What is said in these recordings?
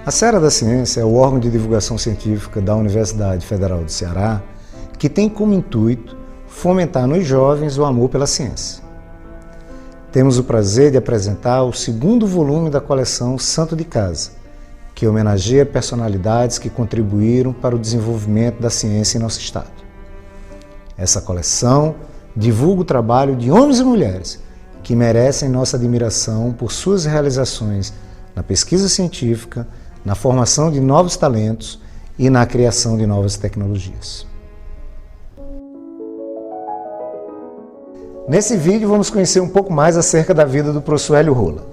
A Seara da Ciência é o órgão de divulgação científica da Universidade Federal do Ceará que tem como intuito fomentar nos jovens o amor pela ciência. Temos o prazer de apresentar o segundo volume da coleção Santo de Casa, que homenageia personalidades que contribuíram para o desenvolvimento da ciência em nosso estado. Essa coleção divulga o trabalho de homens e mulheres que merecem nossa admiração por suas realizações na pesquisa científica, na formação de novos talentos e na criação de novas tecnologias. Nesse vídeo vamos conhecer um pouco mais acerca da vida do professor Hélio Rola.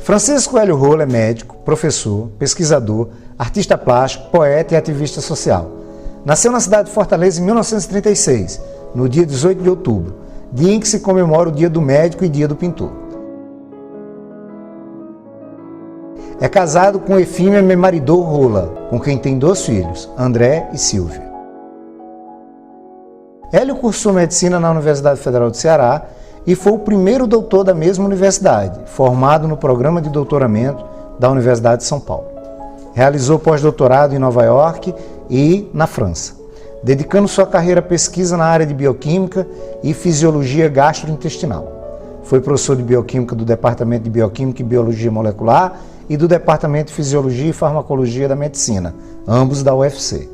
Francisco Hélio Rola é médico, professor, pesquisador, artista plástico, poeta e ativista social. Nasceu na cidade de Fortaleza em 1936, no dia 18 de outubro, dia em que se comemora o Dia do Médico e Dia do Pintor. É casado com Efímia Memaridor Rola, com quem tem 2 filhos, André e Silvia. Hélio cursou medicina na Universidade Federal do Ceará e foi o primeiro doutor da mesma universidade, formado no programa de doutoramento da Universidade de São Paulo. Realizou pós-doutorado em Nova York e na França, dedicando sua carreira à pesquisa na área de bioquímica e fisiologia gastrointestinal. Foi professor de bioquímica do Departamento de Bioquímica e Biologia Molecular e do Departamento de Fisiologia e Farmacologia da Medicina, ambos da UFC.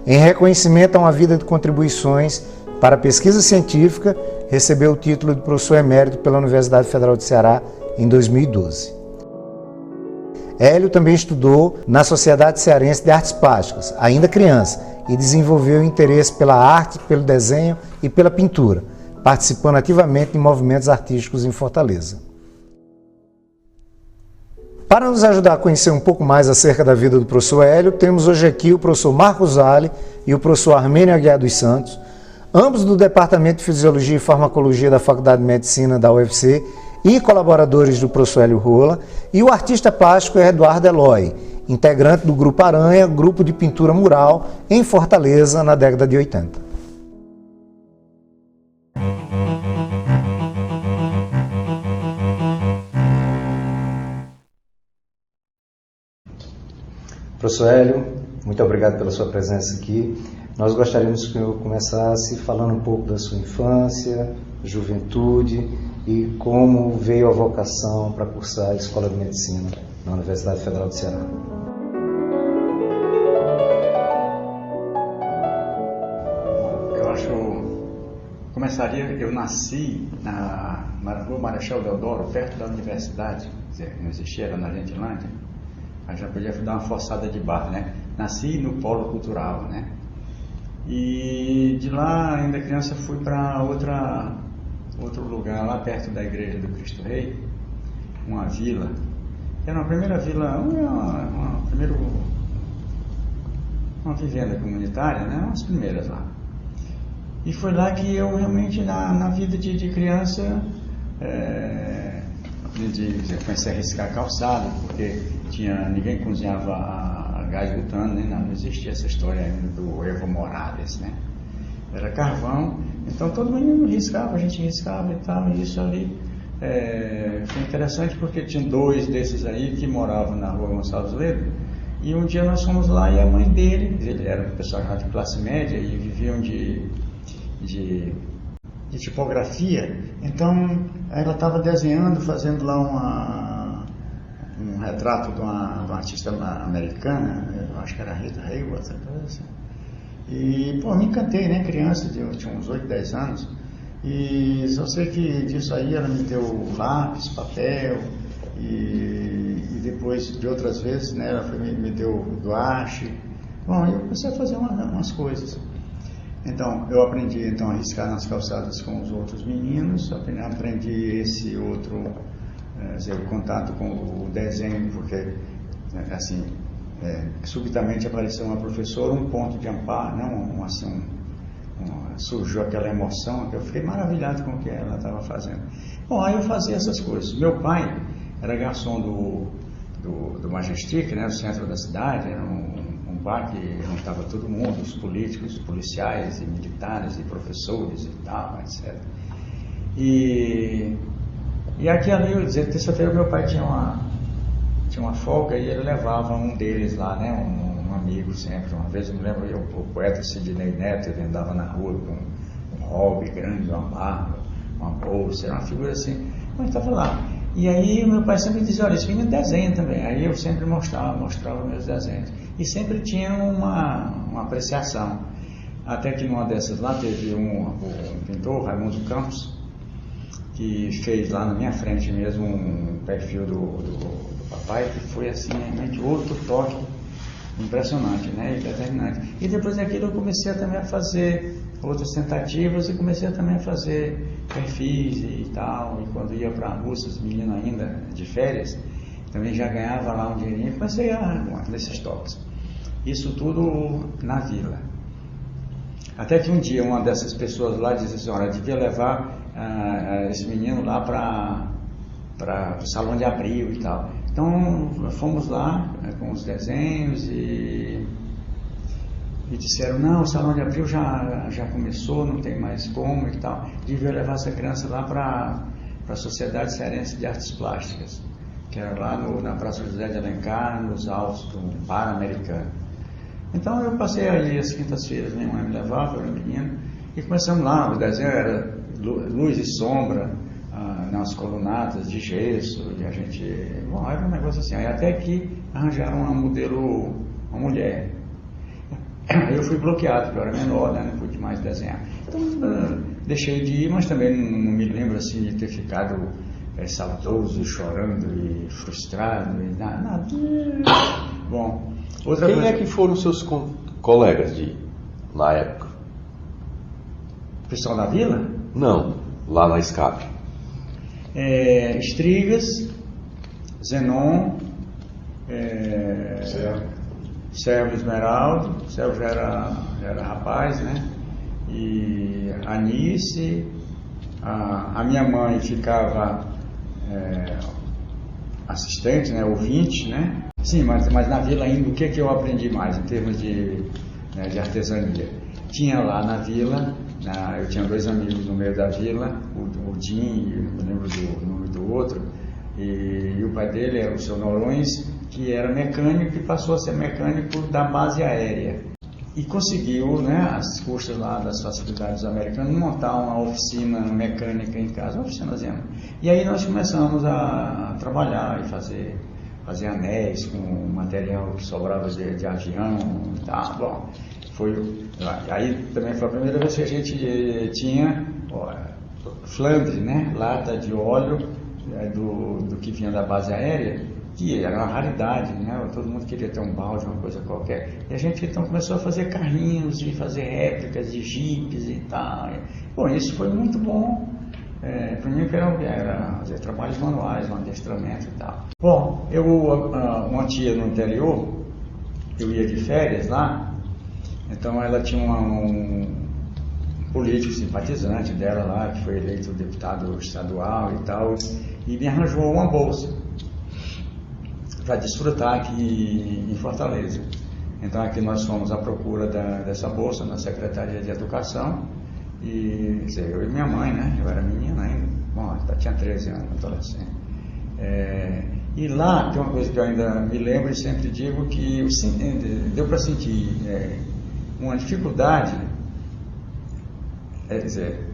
Em reconhecimento a uma vida de contribuições para a pesquisa científica, recebeu o título de professor emérito pela Universidade Federal do Ceará em 2012. Hélio também estudou na Sociedade Cearense de Artes Plásticas, ainda criança, e desenvolveu interesse pela arte, pelo desenho e pela pintura, participando ativamente de movimentos artísticos em Fortaleza. Para nos ajudar a conhecer um pouco mais acerca da vida do professor Hélio, temos hoje aqui o professor Marcos Zale e o professor Armênio Aguiar dos Santos, ambos do Departamento de Fisiologia e Farmacologia da Faculdade de Medicina da UFC e colaboradores do professor Hélio Rola, e o artista plástico Eduardo Eloy, integrante do Grupo Aranha, grupo de pintura mural em Fortaleza na década de 80. Professor Hélio, muito obrigado pela sua presença aqui. Nós gostaríamos que o senhor começasse falando um pouco da sua infância, juventude e como veio a vocação para cursar a Escola de Medicina na Universidade Federal do Ceará. Eu nasci na Rua Marechal Deodoro, perto da universidade, quer dizer, não existia, era na Gentilândia. Aí já podia dar uma forçada de barra, né? Nasci no Polo Cultural, né? E de lá, ainda criança, fui para outro lugar, lá perto da Igreja do Cristo Rei, uma vila. Era uma primeira vila, uma vivenda comunitária, né? Umas primeiras lá. E foi lá que eu realmente, na vida de criança, comecei a riscar calçada, porque ninguém cozinhava a gás butano, né? Não existia essa história ainda do Evo Morales, né? Era carvão, então todo menino riscava, a gente riscava e tal, e isso ali foi interessante porque tinha 2 desses aí que moravam na Rua Gonçalves Ledo, e um dia nós fomos lá e a mãe dele, ele era um pessoal de classe média e viviam de tipografia, então ela estava desenhando, fazendo lá um retrato de uma artista americana, eu acho que era Rita Hayworth, assim. E, pô, me encantei, né, criança, eu tinha uns 8, 10 anos, e só sei que disso aí ela me deu lápis, papel, e depois de outras vezes, né, ela me deu guache. Bom, eu comecei a fazer umas coisas. Então, eu aprendi a riscar nas calçadas com os outros meninos, aprendi esse outro, o contato com o desenho, porque, assim, subitamente apareceu uma professora, um ponto de amparo, né, surgiu aquela emoção, que eu fiquei maravilhado com o que ela estava fazendo. Bom, aí eu fazia essas coisas. Meu pai era garçom do Majestic, né, do centro da cidade, era um bar que juntava todo mundo, os políticos, policiais e militares e professores e tal, etc. E E aqui ali, eu dizia, terça-feira meu pai tinha uma folga e ele levava um deles lá, né, um amigo sempre. Uma vez eu me lembro, o poeta Sidney Neto, ele andava na rua com um hobby grande, uma barba, uma bolsa, era uma figura assim, mas estava lá. E aí meu pai sempre dizia, olha, esse menino desenha também. Aí eu sempre mostrava meus desenhos. E sempre tinha uma apreciação. Até que numa dessas lá teve um pintor, Raimundo Campos, que fez lá na minha frente mesmo um perfil do papai, que foi assim, realmente outro toque impressionante, né, e determinante. E depois daquilo eu comecei também a fazer outras tentativas e comecei também a fazer perfis e tal. E quando ia para a Rússia, os meninos ainda de férias, também já ganhava lá um dinheirinho e comecei nesses toques. Isso tudo na vila. Até que um dia uma dessas pessoas lá disse assim, olha, devia levar esse menino lá para o salão de abril e tal. Então fomos lá com os desenhos e disseram, não, o salão de abril já começou, não tem mais como e tal. Devia levar essa criança lá para a Sociedade Cearense de Artes Plásticas, que era lá na Praça José de Alencar, nos altos do Pan-Americano. Então eu passei ali as quintas-feiras, minha mãe me levava, eu era menino, e começamos lá, o desenho era luz e sombra, nas colunatas de gesso, e a gente, bom, era um negócio assim, aí até que arranjaram uma modelo, uma mulher. Aí eu fui bloqueado, porque eu era menor, né, não pude mais desenhar. Então deixei de ir, mas também não me lembro assim de ter ficado saudoso, chorando e frustrado, e nada. Bom, outra Quem coisa... é que foram seus colegas na época? Pessoal da vila? Não, lá na Escape. Estrigas, Zenon, Sérgio Esmeraldo, Sérgio já era rapaz, né? E Anice, a minha mãe ficava assistente, né? Ouvinte, né? Sim, mas na vila ainda o que eu aprendi mais em termos de artesania? Tinha lá na vila, eu tinha dois amigos no meio da vila, o Dinho, eu não me lembro do nome do outro, e o pai dele era o seu Norões, que era mecânico e passou a ser mecânico da base aérea. E conseguiu, né, às custas lá das facilidades americanas, montar uma oficina mecânica em casa, uma oficinazinha. E aí nós começamos a trabalhar e fazer anéis com material que sobrava de avião e tal. Bom, aí também foi a primeira vez que a gente tinha flandre, né, lata de óleo do que vinha da base aérea, que era uma raridade, né? Todo mundo queria ter um balde, uma coisa qualquer. E a gente então começou a fazer carrinhos e fazer réplicas de jipes e tal. Bom, isso foi muito bom. Para mim que era fazer trabalhos manuais, um adestramento e tal. Bom, uma tia no interior, eu ia de férias lá, então ela tinha um político simpatizante dela lá, que foi eleito deputado estadual e tal, e me arranjou uma bolsa para desfrutar aqui em Fortaleza. Então aqui nós fomos à procura dessa bolsa na Secretaria de Educação, e quer dizer, eu e minha mãe, né? Eu era menina ainda, bom, tinha 13 anos, adolescente. E lá tem uma coisa que eu ainda me lembro e sempre digo, que deu para sentir uma dificuldade, quer dizer,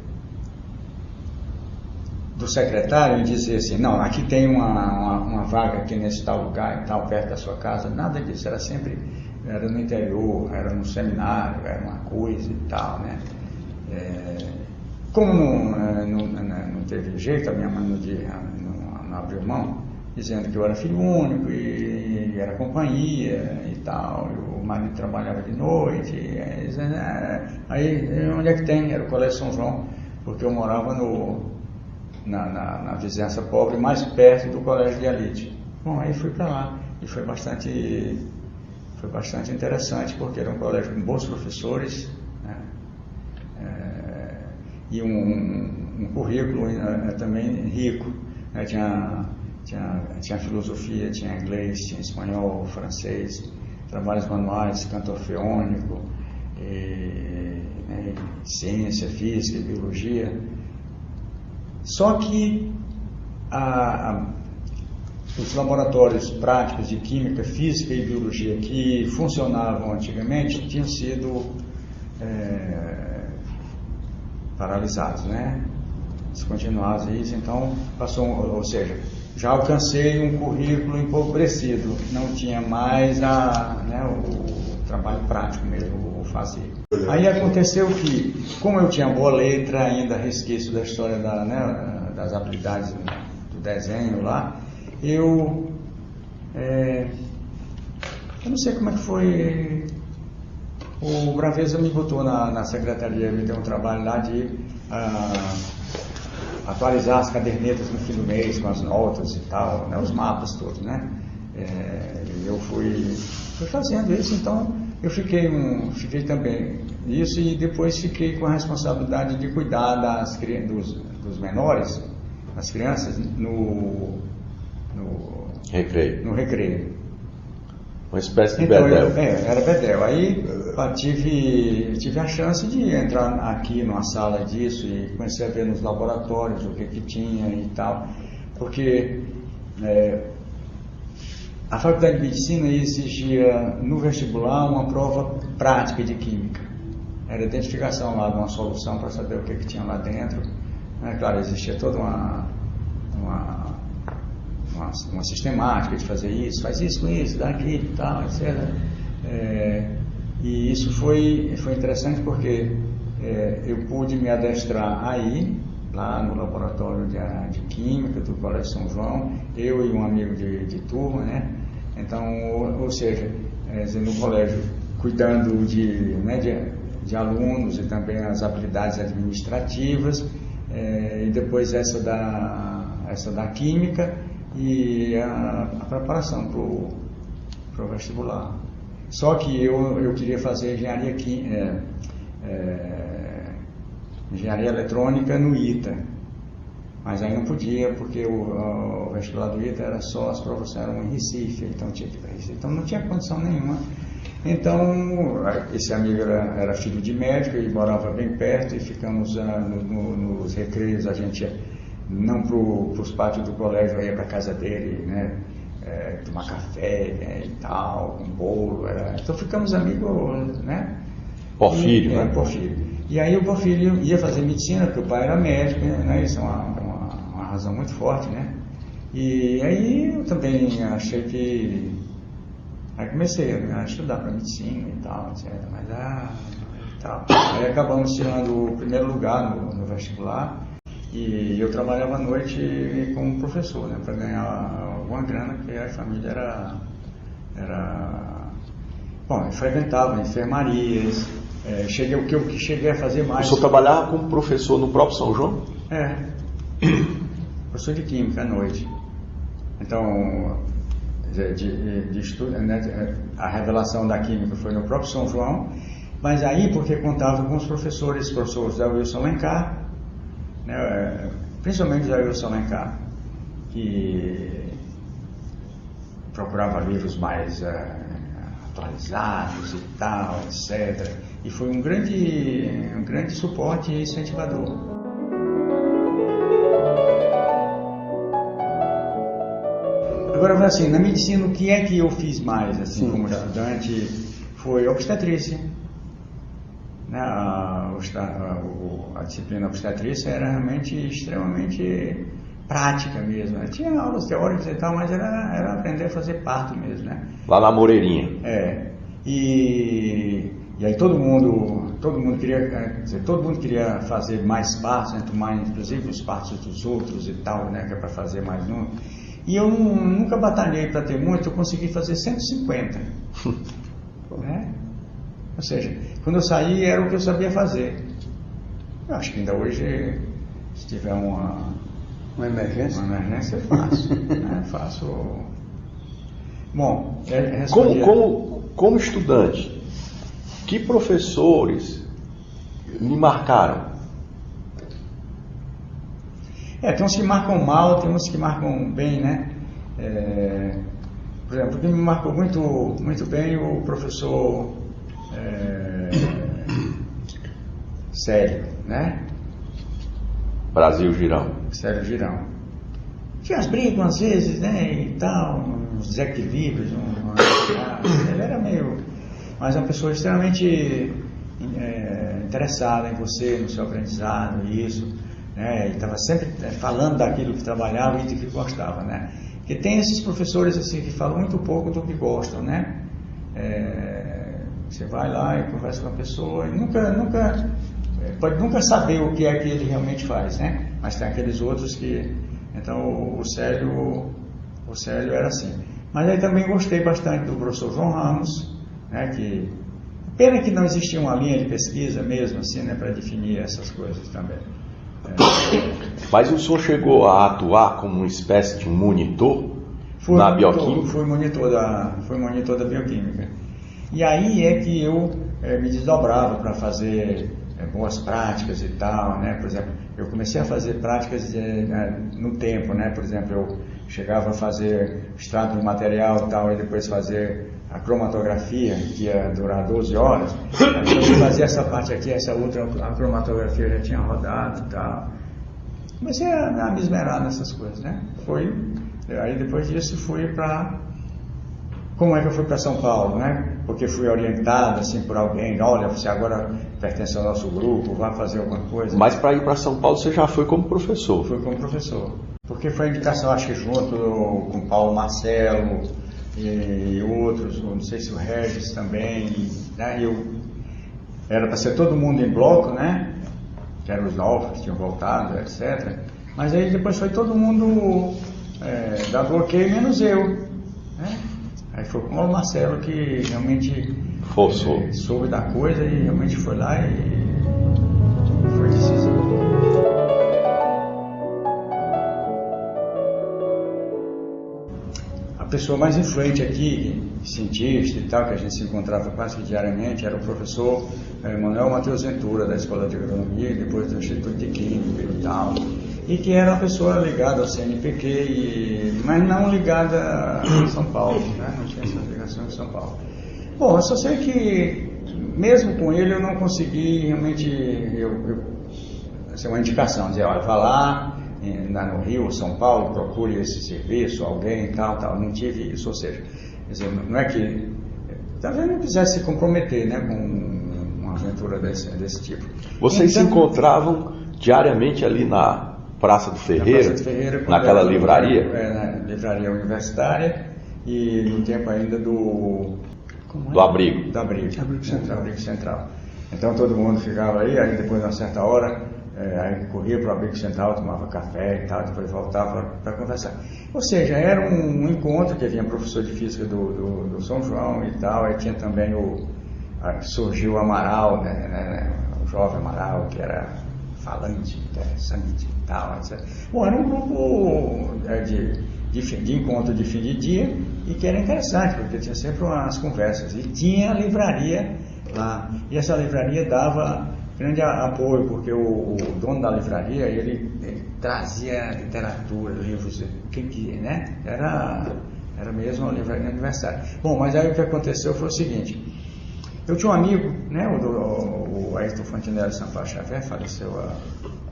do secretário em dizer assim, não, aqui tem uma vaga aqui nesse tal lugar e tal, perto da sua casa, nada disso, era no interior, era no seminário, era uma coisa e tal, né? Como não teve jeito, a minha mãe não abriu mão, dizendo que eu era filho único e era companhia e tal, e o marido trabalhava de noite, aí onde é que tem? Era o Colégio São João, porque eu morava na vizinhança pobre, mais perto do Colégio de Elite. Bom, aí fui para lá e foi bastante interessante, porque era um colégio com bons professores, né? E um currículo também rico, né? Tinha filosofia, tinha inglês, tinha espanhol, francês, trabalhos manuais, canto orfeônico, ciência, física, biologia. Só que os laboratórios práticos de química, física e biologia que funcionavam antigamente tinham sido paralisados, né? Descontinuados isso, então ou seja, já alcancei um currículo empobrecido, não tinha mais o trabalho prático mesmo, o fazer. Aí aconteceu que, como eu tinha boa letra, ainda resquício da história das habilidades do desenho lá, eu não sei como é que foi, o Braveza me botou na secretaria, me deu um trabalho lá de atualizar as cadernetas no fim do mês, com as notas e tal, né, os mapas todos, né? Eu fui fazendo isso, então eu fiquei também isso, e depois fiquei com a responsabilidade de cuidar dos menores, das crianças, no recreio. Uma espécie de então, bedel. Era bedel. Aí tive a chance de entrar aqui numa sala disso e comecei a ver nos laboratórios o que tinha e tal, porque a Faculdade de Medicina exigia no vestibular uma prova prática de química. Era a identificação lá de uma solução para saber o que tinha lá dentro. Claro, existia toda uma sistemática de fazer isso, faz isso com isso, dá aquilo e tal, etc. E isso foi interessante porque eu pude me adestrar aí, lá no laboratório de Química do Colégio São João, eu e um amigo de turma, né? Então, ou seja, no colégio, cuidando de alunos e também as habilidades administrativas, e depois essa da Química, e a preparação para o vestibular. Só que eu queria fazer engenharia eletrônica no ITA, mas aí não podia, porque o vestibular do ITA era só, as provas eram em Recife, então tinha que ir para Recife, então não tinha condição nenhuma. Então esse amigo era filho de médico e morava bem perto, e ficamos nos recreios, a gente não para os pátios do colégio, eu ia para a casa dele, né, tomar café, né, e tal, um bolo, então ficamos amigos, né? Porfírio, né? Porfírio. E aí o Porfírio ia fazer medicina, porque o pai era médico, né? Isso é uma razão muito forte, né? E aí eu também achei que... Aí comecei a estudar para medicina e tal, etc. Mas tal. Aí acabamos tirando o primeiro lugar no vestibular. E eu trabalhava à noite como professor, né, para ganhar alguma grana, porque a família era... Bom, eu frequentava enfermarias, o que eu cheguei a fazer mais... O senhor trabalhava como professor no próprio São João? Professor de Química à noite. Então, de estudo, né, a revelação da Química foi no próprio São João, mas aí porque contava com os professores Zé Wilson Alencar, né, principalmente Zé Wilson Alencar, que procurava livros mais atualizados e tal, etc. E foi um grande suporte e incentivador. Agora, assim, na medicina, o que é que eu fiz mais, assim, como estudante, foi obstetrícia. Né? A disciplina obstetrícia era realmente extremamente prática mesmo, né? Tinha aulas teóricas e tal, mas era aprender a fazer parto mesmo, né? Lá na Moreirinha. E aí todo mundo queria fazer mais partos, né? Tomar inclusive os partos dos outros e tal, né? Que é para fazer mais um. E eu nunca batalhei para ter muito, eu consegui fazer 150. Né? Ou seja, quando eu saí era o que eu sabia fazer. Eu acho que ainda hoje, se tiver uma emergência eu faço. Né? Faço. Bom, como estudante, que professores me marcaram? Tem uns que marcam mal, tem uns que marcam bem, né? Por exemplo, o que me marcou muito bem o professor Célio, né? Brasil Girão. Célio Girão. tinha as brigas às vezes, né, e tal, uns desequilíbrios, ele era meio, mas uma pessoa extremamente interessada em você, no seu aprendizado, isso, né, e estava sempre falando daquilo que trabalhava e de que gostava, né, porque tem esses professores assim que falam muito pouco do que gostam, né, você vai lá e conversa com a pessoa e pode nunca saber o que é que ele realmente faz, né, mas tem aqueles outros que, então o Célio era assim. Mas aí também gostei bastante do professor João Ramos, né, que pena que não existia uma linha de pesquisa mesmo assim, né, para definir essas coisas também. Mas o senhor chegou a atuar como uma espécie de um monitor na bioquímica? Fui monitor da bioquímica. E aí é que eu me desdobrava para fazer boas práticas e tal, né? Por exemplo, eu comecei a fazer práticas no tempo, né? Por exemplo, eu chegava a fazer extrato do material e tal, e depois fazer a cromatografia, que ia durar 12 horas. Aí eu fazia essa parte aqui, essa outra, a cromatografia já tinha rodado e tal. Comecei a me esmerar nessas coisas, né? Aí depois disso fui para... Como é que eu fui para São Paulo, né? Porque fui orientado assim por alguém, olha, você agora pertence ao nosso grupo, vai fazer alguma coisa. Mas para ir para São Paulo você já foi como professor? Fui como professor. Porque foi indicação, acho que junto com Paulo Marcelo e outros, não sei se o Regis também, né? Era para ser todo mundo em bloco, né? Que eram os novos que tinham voltado, etc. Mas aí depois foi todo mundo dar bloqueio, menos eu, né? Aí foi com o Marcelo que realmente soube da coisa e realmente foi lá e foi decisivo. A pessoa mais influente aqui, cientista e tal, que a gente se encontrava quase que diariamente, era o professor Manuel Matheus Ventura, da Escola de Agronomia, e depois do Instituto de Química e tal, e que era uma pessoa ligada ao CNPq, mas não ligada a São Paulo, né? Não tinha essa ligação em São Paulo. Bom, eu só sei que, mesmo com ele, eu não consegui realmente, uma indicação, dizer, olha, vá lá, no Rio, São Paulo, procure esse serviço, alguém e tal, não tive isso, ou seja, quer dizer, não é que talvez não quisesse se comprometer, né, com uma aventura desse tipo. Vocês se encontravam diariamente ali na Praça do Ferreira, naquela livraria? Na livraria universitária e no tempo ainda do abrigo. Do abrigo central. Então todo mundo ficava aí depois de uma certa hora, aí corria para o abrigo central, tomava café e tal, depois voltava para conversar. Ou seja, era um encontro que havia professor de física do São João e tal, aí tinha também surgiu o Amaral, né, o jovem Amaral, que era falante, interessante e tal, etc. Bom, era um grupo de encontro de fim de dia e que era interessante, porque tinha sempre umas conversas. E tinha a livraria lá. E essa livraria dava grande apoio, porque o dono da livraria, ele trazia literatura, livros, né? Era mesmo uma livraria universitária. Bom, mas aí o que aconteceu foi o seguinte. Eu tinha um amigo, né, o Ayrton Fontenelle Sampaio Xavier, faleceu há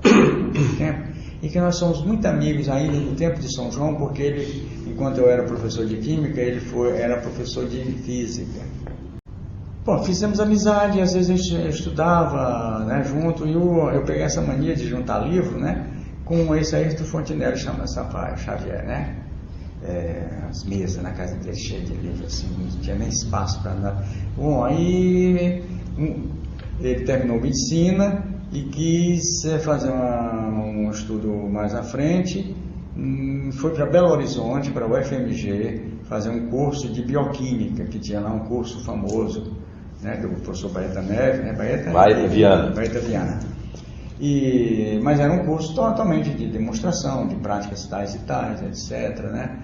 muito tempo, e que nós somos muito amigos ainda do tempo de São João, porque ele, enquanto eu era professor de Química, ele era professor de Física. Bom, fizemos amizade, às vezes a gente estudava, né, junto, e eu peguei essa mania de juntar livro, né, com esse Ayrton Fontenelle Sampaio Xavier, né. As mesas na casa dele cheias de livros, assim, não tinha nem espaço para andar. Bom, aí ele terminou medicina e quis fazer um estudo mais à frente, foi para Belo Horizonte, para o UFMG, fazer um curso de bioquímica, que tinha lá um curso famoso, né, do professor Baeta Neves, né, Baeta Viana. Mas era um curso totalmente de demonstração, de práticas tais e tais, etc., né?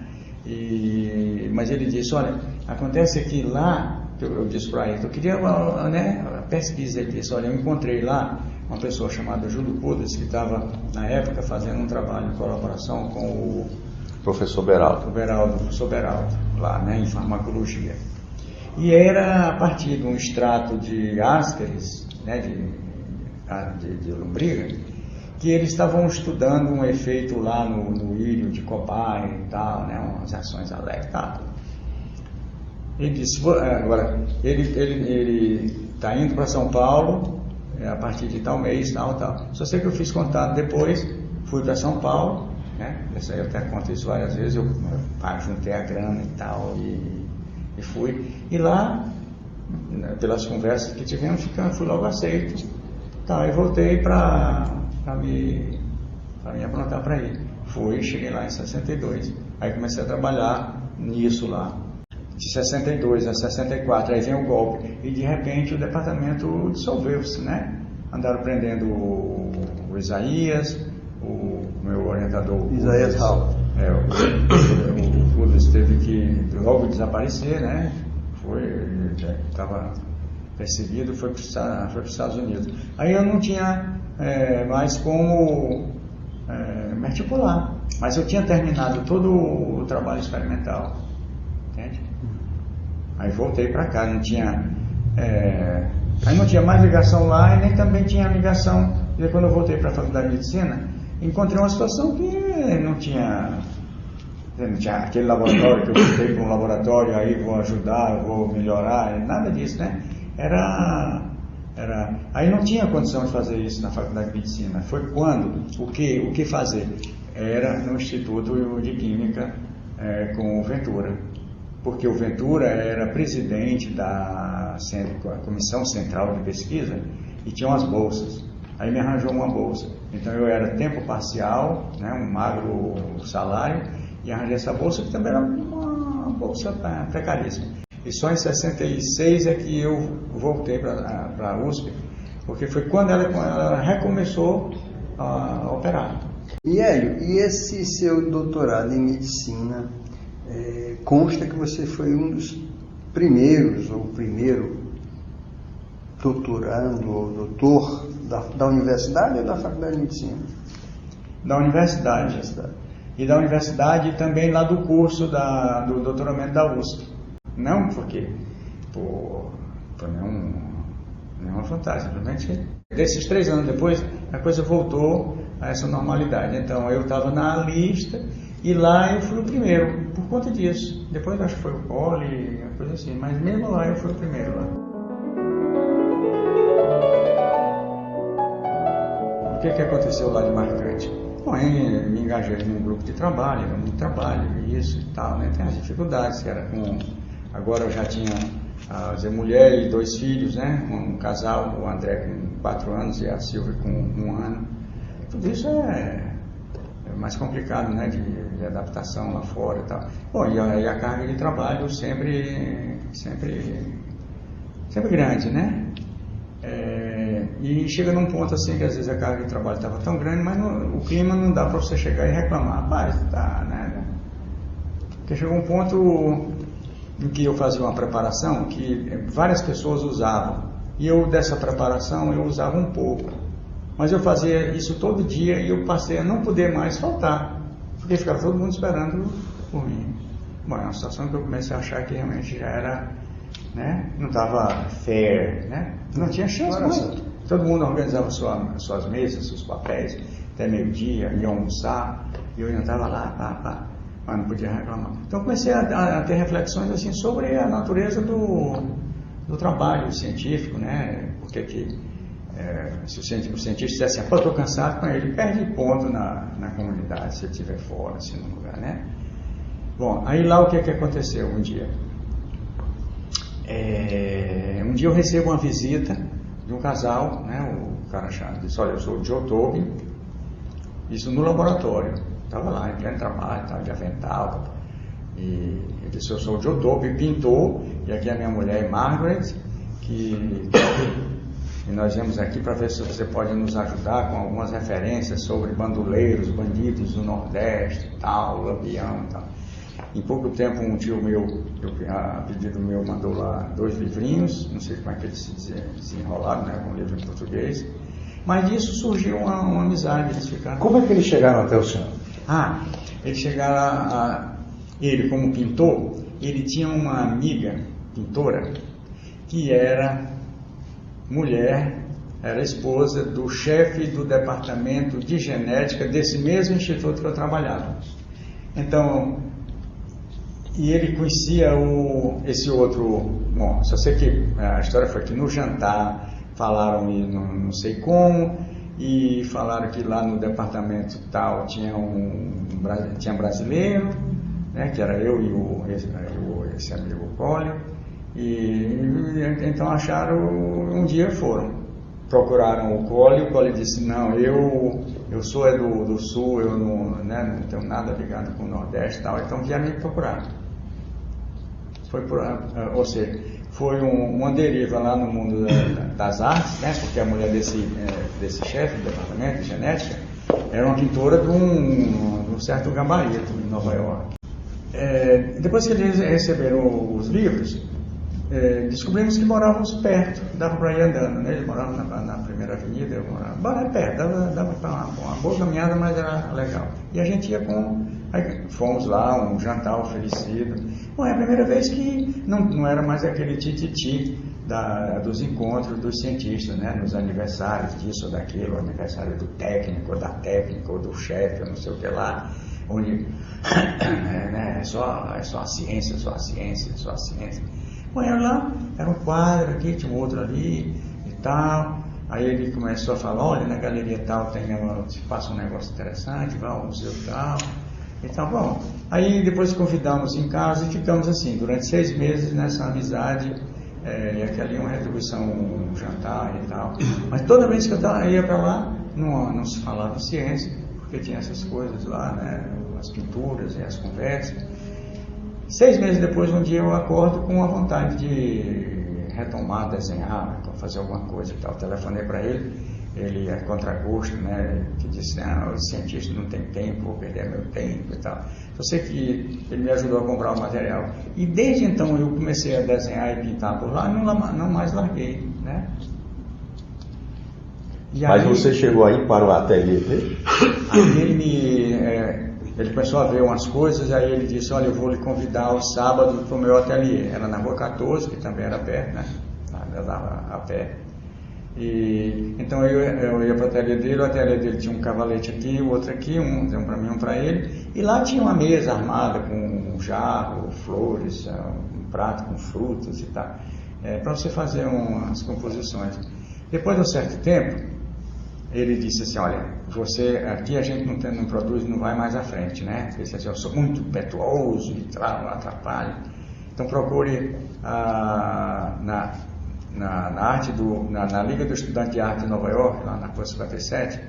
Mas ele disse, olha, acontece que lá, eu disse para ele, eu queria a pesquisa, ele disse, olha, eu encontrei lá uma pessoa chamada Júlio Pudas, que estava, na época, fazendo um trabalho de colaboração com o professor Beraldo, lá, né, em farmacologia. E era a partir de um extrato de Ascaris, né, de lombriga, que eles estavam estudando um efeito lá no írio de cobaia e tal, né, umas ações alegres, tá. Ele disse, agora, ele está indo para São Paulo a partir de tal mês, tal. Só sei que eu fiz contato depois, fui para São Paulo, né, essa aí eu até contei isso várias vezes, eu juntei a grana e tal, e fui. E lá, pelas conversas que tivemos, fui logo aceito. Tá, eu voltei para me aprontar para ir. Cheguei lá em 62. Aí comecei a trabalhar nisso lá. De 62 a 64, aí vem o golpe. E de repente o departamento dissolveu-se, né? Andaram prendendo o Isaías, o meu orientador. Isaías Hall. O Fudas teve que logo desaparecer, né? Estava perseguido, foi para os Estados Unidos. Aí eu não tinha mais como me articular, mas eu tinha terminado todo o trabalho experimental, entende? Aí voltei para cá, não tinha mais ligação lá e nem também tinha ligação. E quando eu voltei para a faculdade de medicina, encontrei uma situação que não tinha aquele laboratório que eu voltei para um laboratório, aí vou ajudar, vou melhorar, nada disso, né? Aí não tinha condição de fazer isso na faculdade de medicina. Foi quando, o que fazer? Era no Instituto de Química com o Ventura, porque o Ventura era presidente da Comissão Central de Pesquisa e tinha umas bolsas. Aí me arranjou uma bolsa. Então eu era tempo parcial, né, um magro salário, e arranjei essa bolsa que também era uma bolsa precaríssima. E só em 66 é que eu voltei para a USP, porque foi quando ela recomeçou a operar. E Hélio, e esse seu doutorado em medicina, consta que você foi um dos primeiros, ou primeiro doutorando ou doutor da universidade ou da faculdade de medicina? Da universidade. E da universidade e também lá do curso do doutoramento da USP. Não porque foi nenhuma vantagem, simplesmente desses 3 anos depois a coisa voltou a essa normalidade. Então eu estava na lista e lá eu fui o primeiro, por conta disso. Depois acho que foi o Poli, uma coisa assim, mas mesmo lá eu fui o primeiro lá. O que aconteceu lá de marcante? Bom, eu me engajei num grupo de trabalho, era muito trabalho, isso e tal, né? Tem as dificuldades, que era agora eu já tinha mulher e 2 filhos, né? Um casal, o André com 4 anos e a Silvia com 1 ano. Tudo isso é mais complicado, né? De adaptação lá fora e tal. Bom, e aí a carga de trabalho sempre grande, né? E chega num ponto assim que às vezes a carga de trabalho estava tão grande, mas o clima não dá para você chegar e reclamar. Rapaz, tá, né? Porque chegou um ponto em que eu fazia uma preparação que várias pessoas usavam. E eu, dessa preparação, eu usava um pouco. Mas eu fazia isso todo dia e eu passei a não poder mais faltar. Porque ficava todo mundo esperando por mim. Bom, é uma situação que eu comecei a achar que realmente já era, né? Não estava fair, né? Não tinha chance mais. Todo mundo organizava suas mesas, seus papéis, até meio-dia, ia almoçar, e eu ainda estava lá, mas não podia reclamar. Então comecei a ter reflexões assim sobre a natureza do trabalho científico, né? Porque se o cientista disser assim, pô, estou cansado com ele perde ponto na comunidade, se ele estiver fora, assim, no lugar, né? Bom, aí lá o que aconteceu um dia? Um dia eu recebo uma visita de um casal, né? O cara disse, olha, eu sou o Joe Tobin, isso no laboratório, estava lá em pleno trabalho, estava de avental, e ele disse, eu sou o Joe Tobin, pintor, e aqui a minha mulher é Margaret, e nós viemos aqui para ver se você pode nos ajudar com algumas referências sobre bandoleiros, bandidos do Nordeste, tal, Lampião e tal. Em pouco tempo, um tio meu, a pedido meu, mandou lá 2 livrinhos, não sei como é que eles se desenrolaram, né, um livro em português, mas disso surgiu uma amizade, eles ficaram... Como é que eles chegaram até o senhor? Eles chegaram ele como pintor, ele tinha uma amiga pintora que era mulher era esposa do chefe do departamento de genética desse mesmo instituto que eu trabalhava. Então, e ele conhecia esse outro, bom, só sei que a história foi que no jantar falaram e não sei como, e falaram que lá no departamento tal tinha tinha brasileiro, né, que era eu e esse amigo Cólio, e então acharam, um dia procuraram o Cólio disse, não, eu sou do Sul, eu não tenho nada ligado com o Nordeste e tal, então vieram me procurar. Ou seja, foi uma deriva lá no mundo das artes, né, porque a mulher desse chefe do departamento de genética era uma pintora de um certo gabarito em Nova York. Depois que eles receberam os livros, descobrimos que morávamos perto, dava para ir andando, né? Eles moravam na primeira avenida, eu morava perto, dava para uma boa caminhada, mas era legal. E a gente ia aí fomos lá, um jantar oferecido. Bom, é a primeira vez que não era mais aquele tititi dos encontros dos cientistas, né? Nos aniversários disso ou daquilo, aniversário do técnico, ou da técnica, ou do chefe, ou não sei o que lá, onde é só a ciência, só a ciência, só a ciência. Bom, lá, era um quadro aqui, tinha um outro ali e tal. Aí ele começou a falar, olha, na galeria tal se passa um negócio interessante, vai ao museu tal. E tal, bom. Aí depois convidamos em casa e ficamos assim, durante 6 meses nessa amizade, e aqui ali uma retribuição, um jantar e tal. Mas toda vez que eu ia para lá, não se falava ciência, porque tinha essas coisas lá, né, as pinturas e as conversas. 6 meses depois, um dia eu acordo com a vontade de retomar, desenhar, fazer alguma coisa e tal. Telefonei para ele é contragosto, né, que disse, os cientistas não têm tempo, vou perder meu tempo e tal. Eu sei que ele me ajudou a comprar o material. E desde então eu comecei a desenhar e pintar por lá e não mais larguei, né. Mas você chegou aí para o ateliê dele? Aí ele começou a ver umas coisas, aí ele disse, olha, eu vou lhe convidar ao sábado para o meu ateliê. Era na Rua 14, que também era perto, né? Eu dava a pé. E então eu ia para o ateliê dele tinha um cavalete aqui, o outro aqui, um para mim, um para ele. E lá tinha uma mesa armada com um jarro, flores, um prato com frutas e tal, para você fazer umas composições. Depois de um certo tempo, ele disse assim, olha, aqui a gente não produz, não vai mais à frente, né? Ele disse assim, eu sou muito impetuoso e atrapalho. Então procure na Liga do Estudante de Arte de Nova York, lá na Rua 57,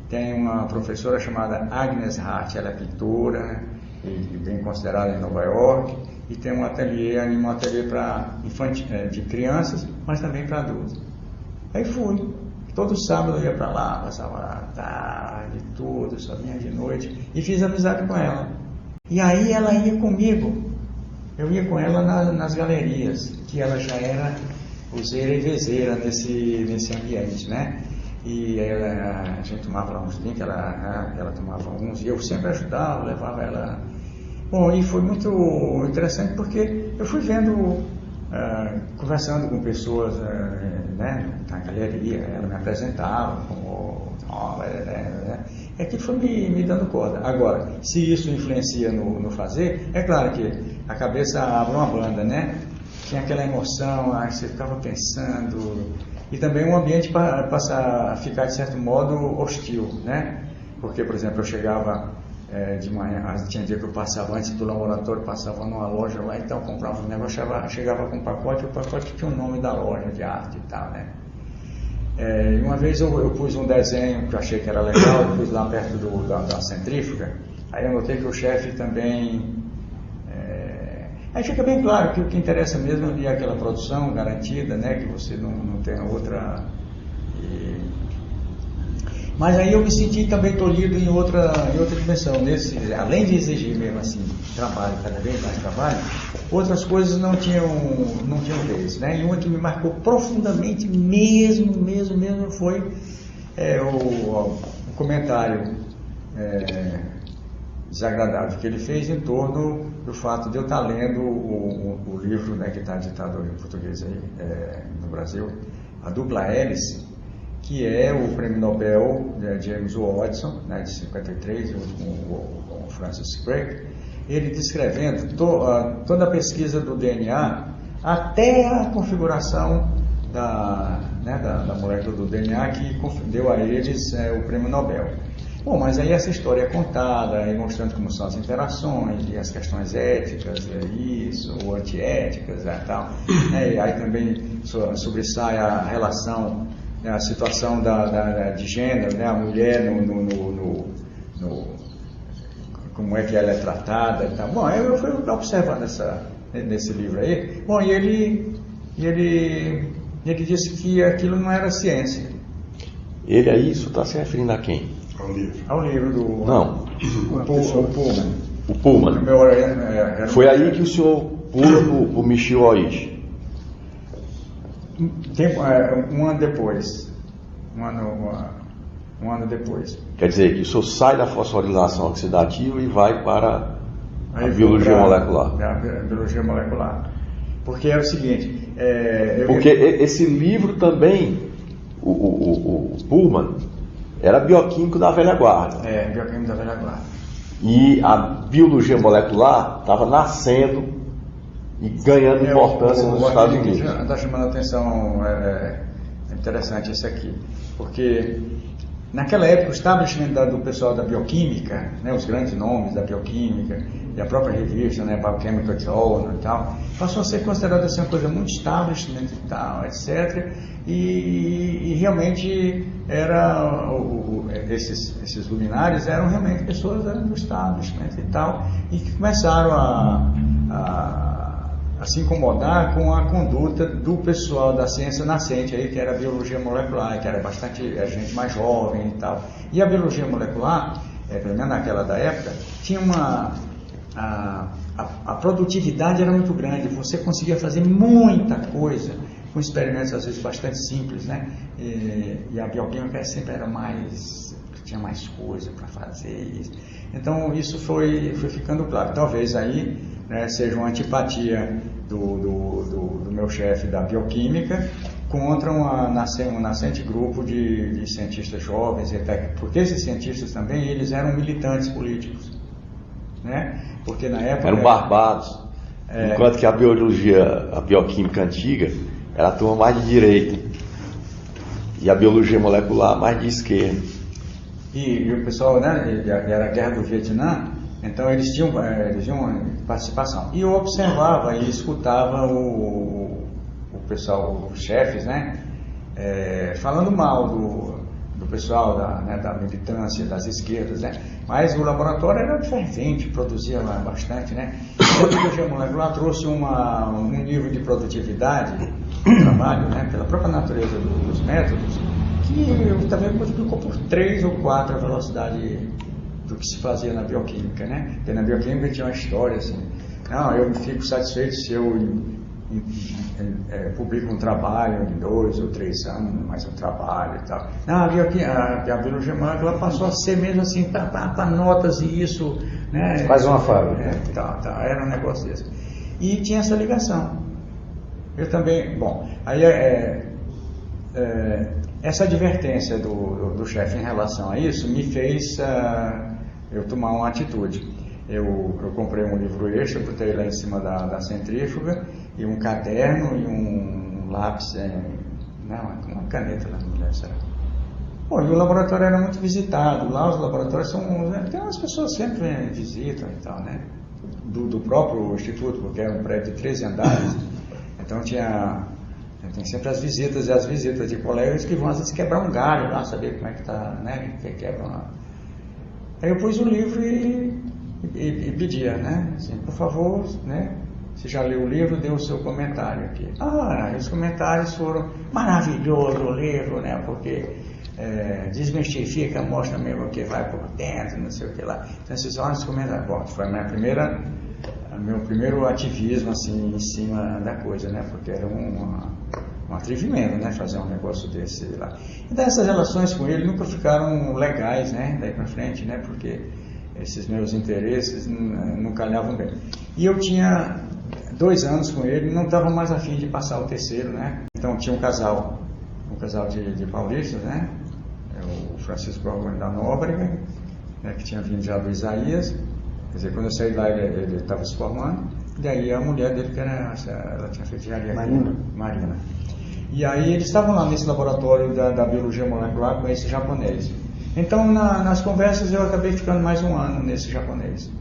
tem uma professora chamada Agnes Hart, ela é pintora, né, e bem considerada em Nova York, e tem um ateliê de crianças, mas também para adultos. Aí fui. Todo sábado eu ia para lá, passava a tarde, tudo, só vinha de noite, e fiz amizade com ela. E aí ela ia comigo, eu ia com ela nas galerias, que ela já era useira e vezeira nesse ambiente, né? E a gente tomava lá uns drinks, ela tomava uns, e eu sempre ajudava, levava ela. Bom, e foi muito interessante porque eu fui vendo, conversando com pessoas, né, na galeria, ela me apresentava como que foi me dando corda. Agora, se isso influencia no fazer, é claro que a cabeça abre uma banda, né? Tinha aquela emoção, você ficava pensando, e também o ambiente passa a ficar de certo modo hostil, né? Porque, por exemplo, eu chegava de manhã, tinha dia que eu passava antes do laboratório, passava numa loja lá, então comprava um negócio, chegava com um pacote, o pacote tinha o nome da loja de arte e tal, né? E uma vez eu pus um desenho que eu achei que era legal, eu pus lá perto da centrífuga, aí eu notei que o chefe também... Aí fica bem claro que o que interessa mesmo é aquela produção garantida, né, que você não tenha outra... Mas aí eu me senti também tolhido em outra dimensão, além de exigir mesmo assim trabalho, cada vez mais trabalho, outras coisas não tinham vez, né? E uma que me marcou profundamente mesmo foi o comentário desagradável que ele fez em torno do fato de eu estar lendo o livro, né, que está ditado em português aí, no Brasil, A Dupla Hélice, que é o prêmio Nobel de James Watson, né, de 53, o Francis Crick, ele descrevendo toda a pesquisa do DNA até a configuração da molécula do DNA que deu a eles o prêmio Nobel. Bom, mas aí essa história é contada, aí mostrando como são as interações e as questões éticas, isso, ou antiéticas e tal. E aí também sobressai a relação, a situação de gênero, né, a mulher como é que ela é tratada e tal. Bom, eu fui observando nesse livro aí. Bom, e ele disse que aquilo não era ciência. Ele aí, isso está se referindo a quem? Ao livro do... Não. O Pullman. O Pullman. Foi aí que o senhor pula para o Michio Oishi. Um ano depois. Um ano depois. Quer dizer, que o senhor sai da fosforilação oxidativa e vai para a biologia molecular. A biologia molecular. Porque é o seguinte... Porque esse livro também, o Pullman, era bioquímico da velha guarda. Bioquímico da velha guarda. E a biologia molecular estava nascendo e ganhando importância nos Estados Unidos. Está chamando a atenção, é interessante isso aqui, porque naquela época o establishment do pessoal da bioquímica, né, os grandes nomes da bioquímica e a própria revista, né, Biochemical Journal e tal, passou a ser considerada assim, uma coisa muito establishment e tal, etc. E realmente esses luminares eram realmente pessoas do establishment e tal, e que começaram a se incomodar com a conduta do pessoal da ciência nascente aí, que era a biologia molecular, que era bastante gente mais jovem e tal. E a biologia molecular, pelo menos naquela da época, tinha a produtividade era muito grande, você conseguia fazer muita coisa com experimentos às vezes bastante simples, né? E a bioquímica sempre era tinha mais coisa para fazer. Então isso foi ficando claro. Talvez aí, né, seja uma antipatia do meu chefe da bioquímica contra um nascente grupo de cientistas jovens, porque esses cientistas também eles eram militantes políticos, né? Porque na época eram barbados, enquanto que a bioquímica antiga era a turma mais de direita e a biologia molecular mais de esquerda. E o pessoal, né, era a guerra do Vietnã, então eles tinham participação. E eu observava e escutava o pessoal, os chefes, né, falando mal do pessoal da militância, das esquerdas, né? Mas o laboratório era fervente, produzia bastante, né? A biologia molecular trouxe um nível de produtividade do trabalho, né? Pela própria natureza dos métodos, que também multiplicou por 3 ou 4 a velocidade do que se fazia na bioquímica, né? Porque na bioquímica tinha uma história assim, não, eu fico satisfeito se eu publico um trabalho em 2 ou 3 anos, mais um trabalho e tal. Não, a biologia molecular passou a ser mesmo assim, para notas e isso, né? Faz uma fábrica. Era um negócio desse. E tinha essa ligação. Eu também, bom, aí essa advertência do chefe em relação a isso me fez eu tomar uma atitude. Eu comprei um livro extra, botei lá em cima da centrífuga, e um caderno e um lápis, uma caneta lá, não lembro, será? Bom, e o laboratório era muito visitado. Lá os laboratórios tem umas pessoas sempre visitam e tal, né? Do próprio instituto, porque era um prédio de 13 andares, então tem sempre as visitas de colegas que vão às vezes quebrar um galho lá, saber como é que está, né? Que quebra uma... Aí eu pus o livro e pedia, né? Assim, por favor, né? Você já leu o livro, dê o seu comentário aqui. Os comentários foram maravilhoso o livro, né? Porque desmistifica, mostra mesmo o que vai por dentro, não sei o que lá. Então esses olhos comentários. Bom, foi meu primeiro ativismo assim em cima da coisa, né? Porque era um atrevimento, né? Fazer um negócio desse lá. Então essas relações com ele nunca ficaram legais, né? Daí para frente, né? Porque esses meus interesses não calhavam bem. E eu tinha 2 anos com ele, não estava mais a fim de passar o terceiro, né? Então tinha um casal um casal de paulistas, né? O Francisco Algoni da Nóbrega, né, que tinha vindo já do Isaías. Quer dizer, quando eu saí lá, ele estava se formando. E daí a mulher dele, que ela tinha feito engenharia. Marina. E aí eles estavam lá nesse laboratório da biologia molecular com esse japonês. Então, nas conversas, eu acabei ficando mais um ano nesse japonês.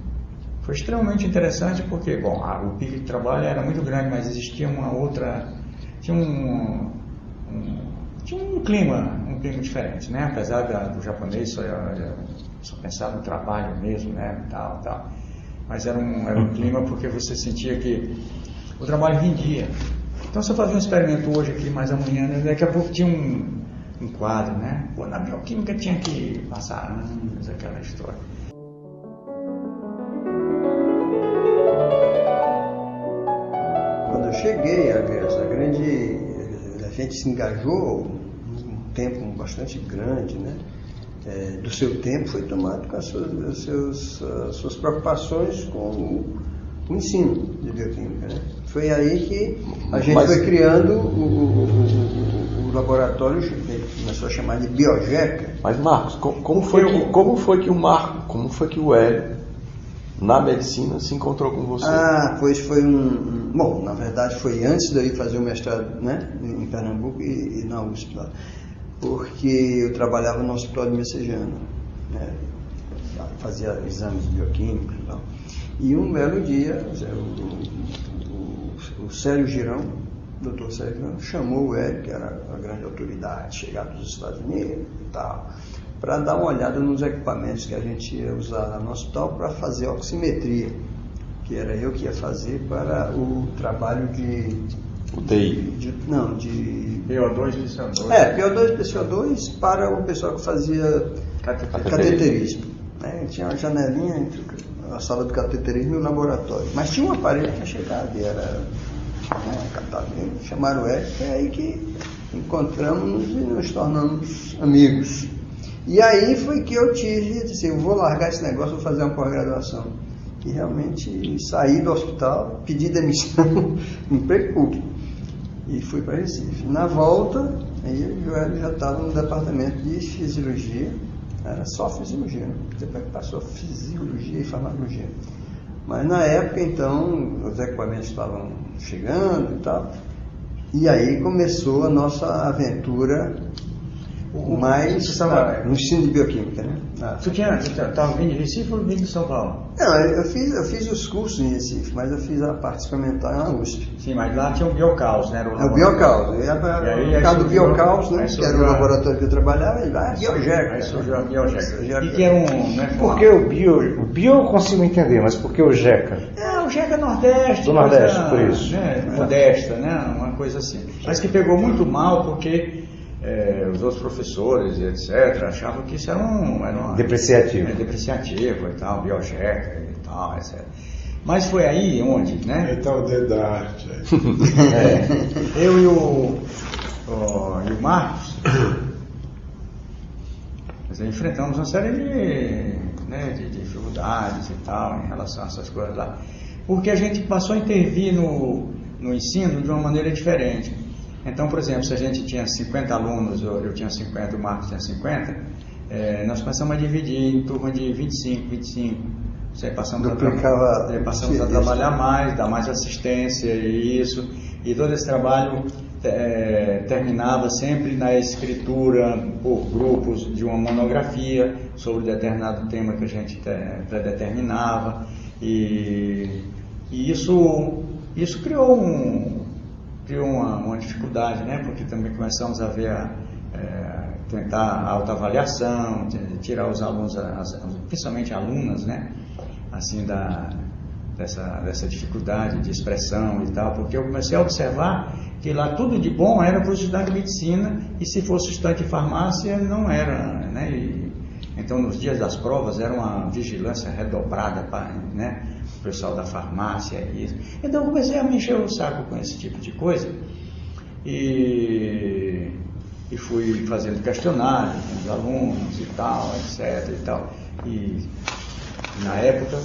Foi extremamente interessante porque, bom, o pico de trabalho era muito grande, mas existia uma outra... Tinha um clima diferente, né? Apesar do japonês só pensar no trabalho mesmo, né? Tal. Mas era um clima porque você sentia que o trabalho rendia. Então, você fazia um experimento hoje aqui, mas amanhã, né? Daqui a pouco tinha um quadro, né? Pô, na bioquímica tinha que passar anos, aquela história. Quando eu cheguei, a gente se engajou um tempo bastante grande, né? Do seu tempo foi tomado com as suas preocupações com o ensino de bioquímica, né? Foi aí que a gente foi criando o laboratório, que começou a chamar de Biogeca. Mas Marcos, como foi que o Hélio, na medicina, se encontrou com você? Pois foi bom, na verdade foi antes de eu ir fazer o mestrado, né, em Pernambuco e na USP lá, porque eu trabalhava no hospital de Messejana, né, fazia exames bioquímicos e tal. E um belo dia, o Célio Girão, o Dr. Célio Girão, chamou o Hélio, que era a grande autoridade, chegado dos Estados Unidos e tal, para dar uma olhada nos equipamentos que a gente ia usar lá no hospital para fazer oximetria, que era eu que ia fazer para o trabalho de UTI? Não, de... PO2 e PCO2. PO2 e PCO2 para o pessoal que fazia cateterismo. Né? Tinha uma janelinha entre a sala de cateterismo e o laboratório. Mas tinha um aparelho que tinha chegado e era captado. Chamaram o Hélio, é aí que encontramos e nos tornamos amigos. E aí foi que eu disse, eu vou largar esse negócio, vou fazer uma pós-graduação. E realmente saí do hospital, pedi demissão, emprego público, e fui para Recife. Na volta, aí o Hélio já estava no departamento de fisiologia, era só fisiologia, né? Depois passou fisiologia e farmacologia. Mas na época, então, os equipamentos estavam chegando e tal, e aí começou a nossa aventura no ensino de bioquímica, né? Você estava vindo de Recife ou vindo de São Paulo? Não, eu fiz os cursos em Recife, mas eu fiz a parte experimental na USP. Sim, mas lá tinha o Biocaus, né? O Biocaus. Por causa do Biocaus, né? Que era o laboratório que eu trabalhava, ele vai, Biogeca. Aí surgiu a Biogeca. E que era Por que o bio eu consigo entender, mas por que o Geca? O Geca Nordeste. Do Nordeste, por isso. Né, modesta, né? Uma coisa assim. Mas que pegou muito mal, porque os outros professores, etc., achavam que isso era uma depreciativo. Depreciativo e tal, Biogeca e tal, etc. Mas foi aí onde, né? Então o dedo da arte. Eu e o Marcos, nós enfrentamos uma série de dificuldades e tal em relação a essas coisas lá. Porque a gente passou a intervir no ensino de uma maneira diferente. Então, por exemplo, se a gente tinha 50 alunos, eu tinha 50, o Marcos tinha 50, nós passamos a dividir em turma de 25. Passamos a trabalhar mais, dar mais assistência e isso. E todo esse trabalho terminava sempre na escritura por grupos de uma monografia sobre determinado tema que a gente predeterminava. E isso criou uma dificuldade, né? Porque também começamos a ver tentar a autoavaliação, tirar os alunos, principalmente alunas, né? Assim, dessa dificuldade de expressão e tal, porque eu comecei a observar que lá tudo de bom era para os estudantes de medicina, e se fosse estudante de farmácia não era, né? Então, nos dias das provas era uma vigilância redobrada para, né, o pessoal da farmácia e isso. Então eu comecei a me encher o saco com esse tipo de coisa e fui fazendo questionários com os alunos e tal, etc. e tal. E na época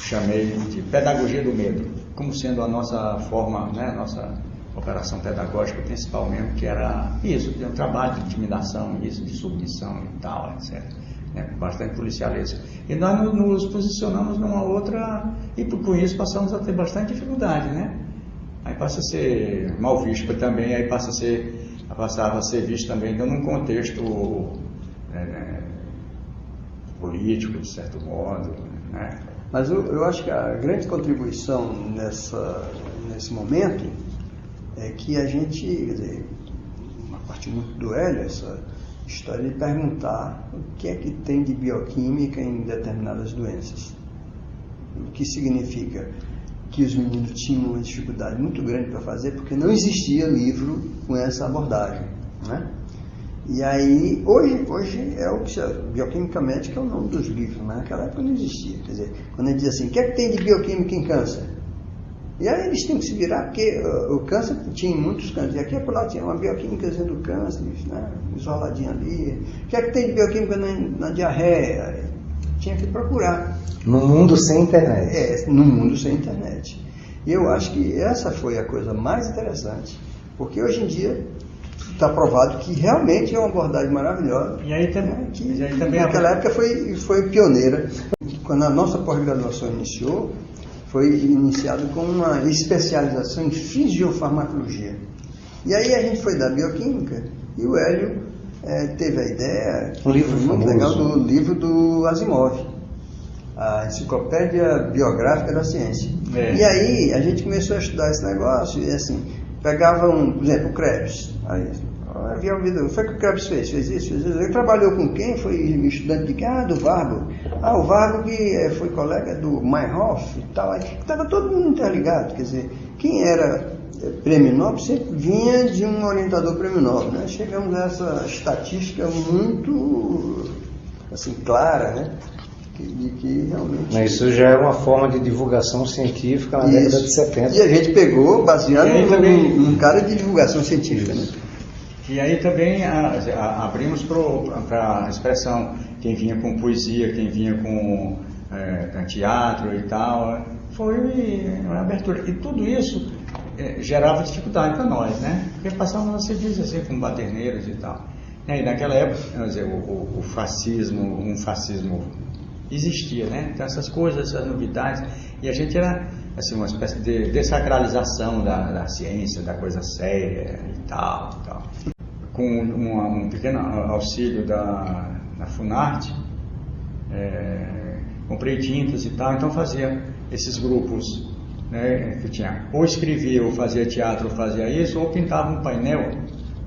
chamei de pedagogia do medo, como sendo a nossa forma, né, operação pedagógica principal mesmo, que era isso, de um trabalho de intimidação, isso, de submissão e tal, etc. Né, bastante policialeza. E nós nos posicionamos numa outra, e com isso passamos a ter bastante dificuldade, né? Aí passa a ser mal visto também, aí passava a ser visto também num contexto político, de certo modo, né? Mas eu acho que a grande contribuição nesse momento é que a gente, quer dizer, uma parte muito do Hélio, essa história de perguntar o que é que tem de bioquímica em determinadas doenças. O que significa que os meninos tinham uma dificuldade muito grande para fazer, porque não existia livro com essa abordagem, né? E aí, hoje é o que bioquímica médica é o nome dos livros, mas naquela época não existia. Quer dizer, quando a gente diz assim, o que é que tem de bioquímica em câncer? E aí eles tinham que se virar, porque o câncer tinha muitos cânceres. E aqui e lá tinha uma bioquímica do câncer, né, isoladinha ali. O que é que tem de bioquímica na diarreia? Tinha que procurar. No mundo sem internet. No mundo sem internet. E eu acho que essa foi a coisa mais interessante, porque hoje em dia está provado que realmente é uma abordagem maravilhosa. E aí também naquela época foi pioneira. Quando a nossa pós-graduação iniciou, foi iniciado com uma especialização em fisiofarmacologia. E aí a gente foi da bioquímica e o Hélio teve a ideia, um livro muito famoso, legal, do livro do Asimov, a Enciclopédia Biográfica da Ciência. E aí a gente começou a estudar esse negócio e assim, pegava por exemplo, o Krebs. Aí, havia ouvido, foi o que o Krebs fez isso. Ele trabalhou com quem? Foi estudante de quem? Do Warburg. O Warburg que foi colega do Meyerhoff e tal. Estava todo mundo interligado, quer dizer, quem era prêmio Nobel sempre vinha de um orientador prêmio Nobel, né? Chegamos a essa estatística muito, assim, clara, né? De que realmente... Mas isso já é uma forma de divulgação científica na década de 70. E a gente pegou, baseado num cara de divulgação científica, né? E aí também abrimos para a expressão, quem vinha com poesia, quem vinha com teatro e tal, foi uma abertura. E tudo isso gerava dificuldade para nós, né? Porque passávamos a ser vistos assim, como baderneiros e tal. E naquela época, quer dizer, um fascismo existia, né? Então essas coisas, essas novidades, e a gente era assim, uma espécie de desacralização da ciência, da coisa séria e tal. Com um pequeno auxílio da Funarte, comprei tintas e tal, então fazia esses grupos, né, que tinha, ou escrevia, ou fazia teatro, ou fazia isso, ou pintava um painel,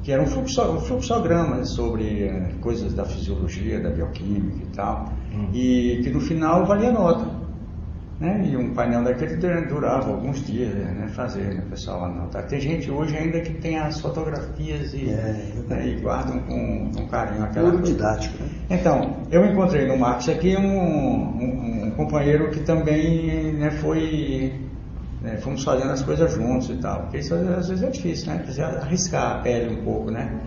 que era um fluxograma sobre coisas da fisiologia, da bioquímica e tal, e que no final valia nota. Né? E um painel daquele durava alguns dias, né, fazer, né, o pessoal anotar. Tem gente hoje ainda que tem as fotografias e guardam com carinho aquela coisa. Didático, né? Então, eu encontrei no Marcos aqui um companheiro que também, né, fomos fazendo as coisas juntos e tal, porque isso às vezes é difícil, né? Precisa arriscar a pele um pouco, né?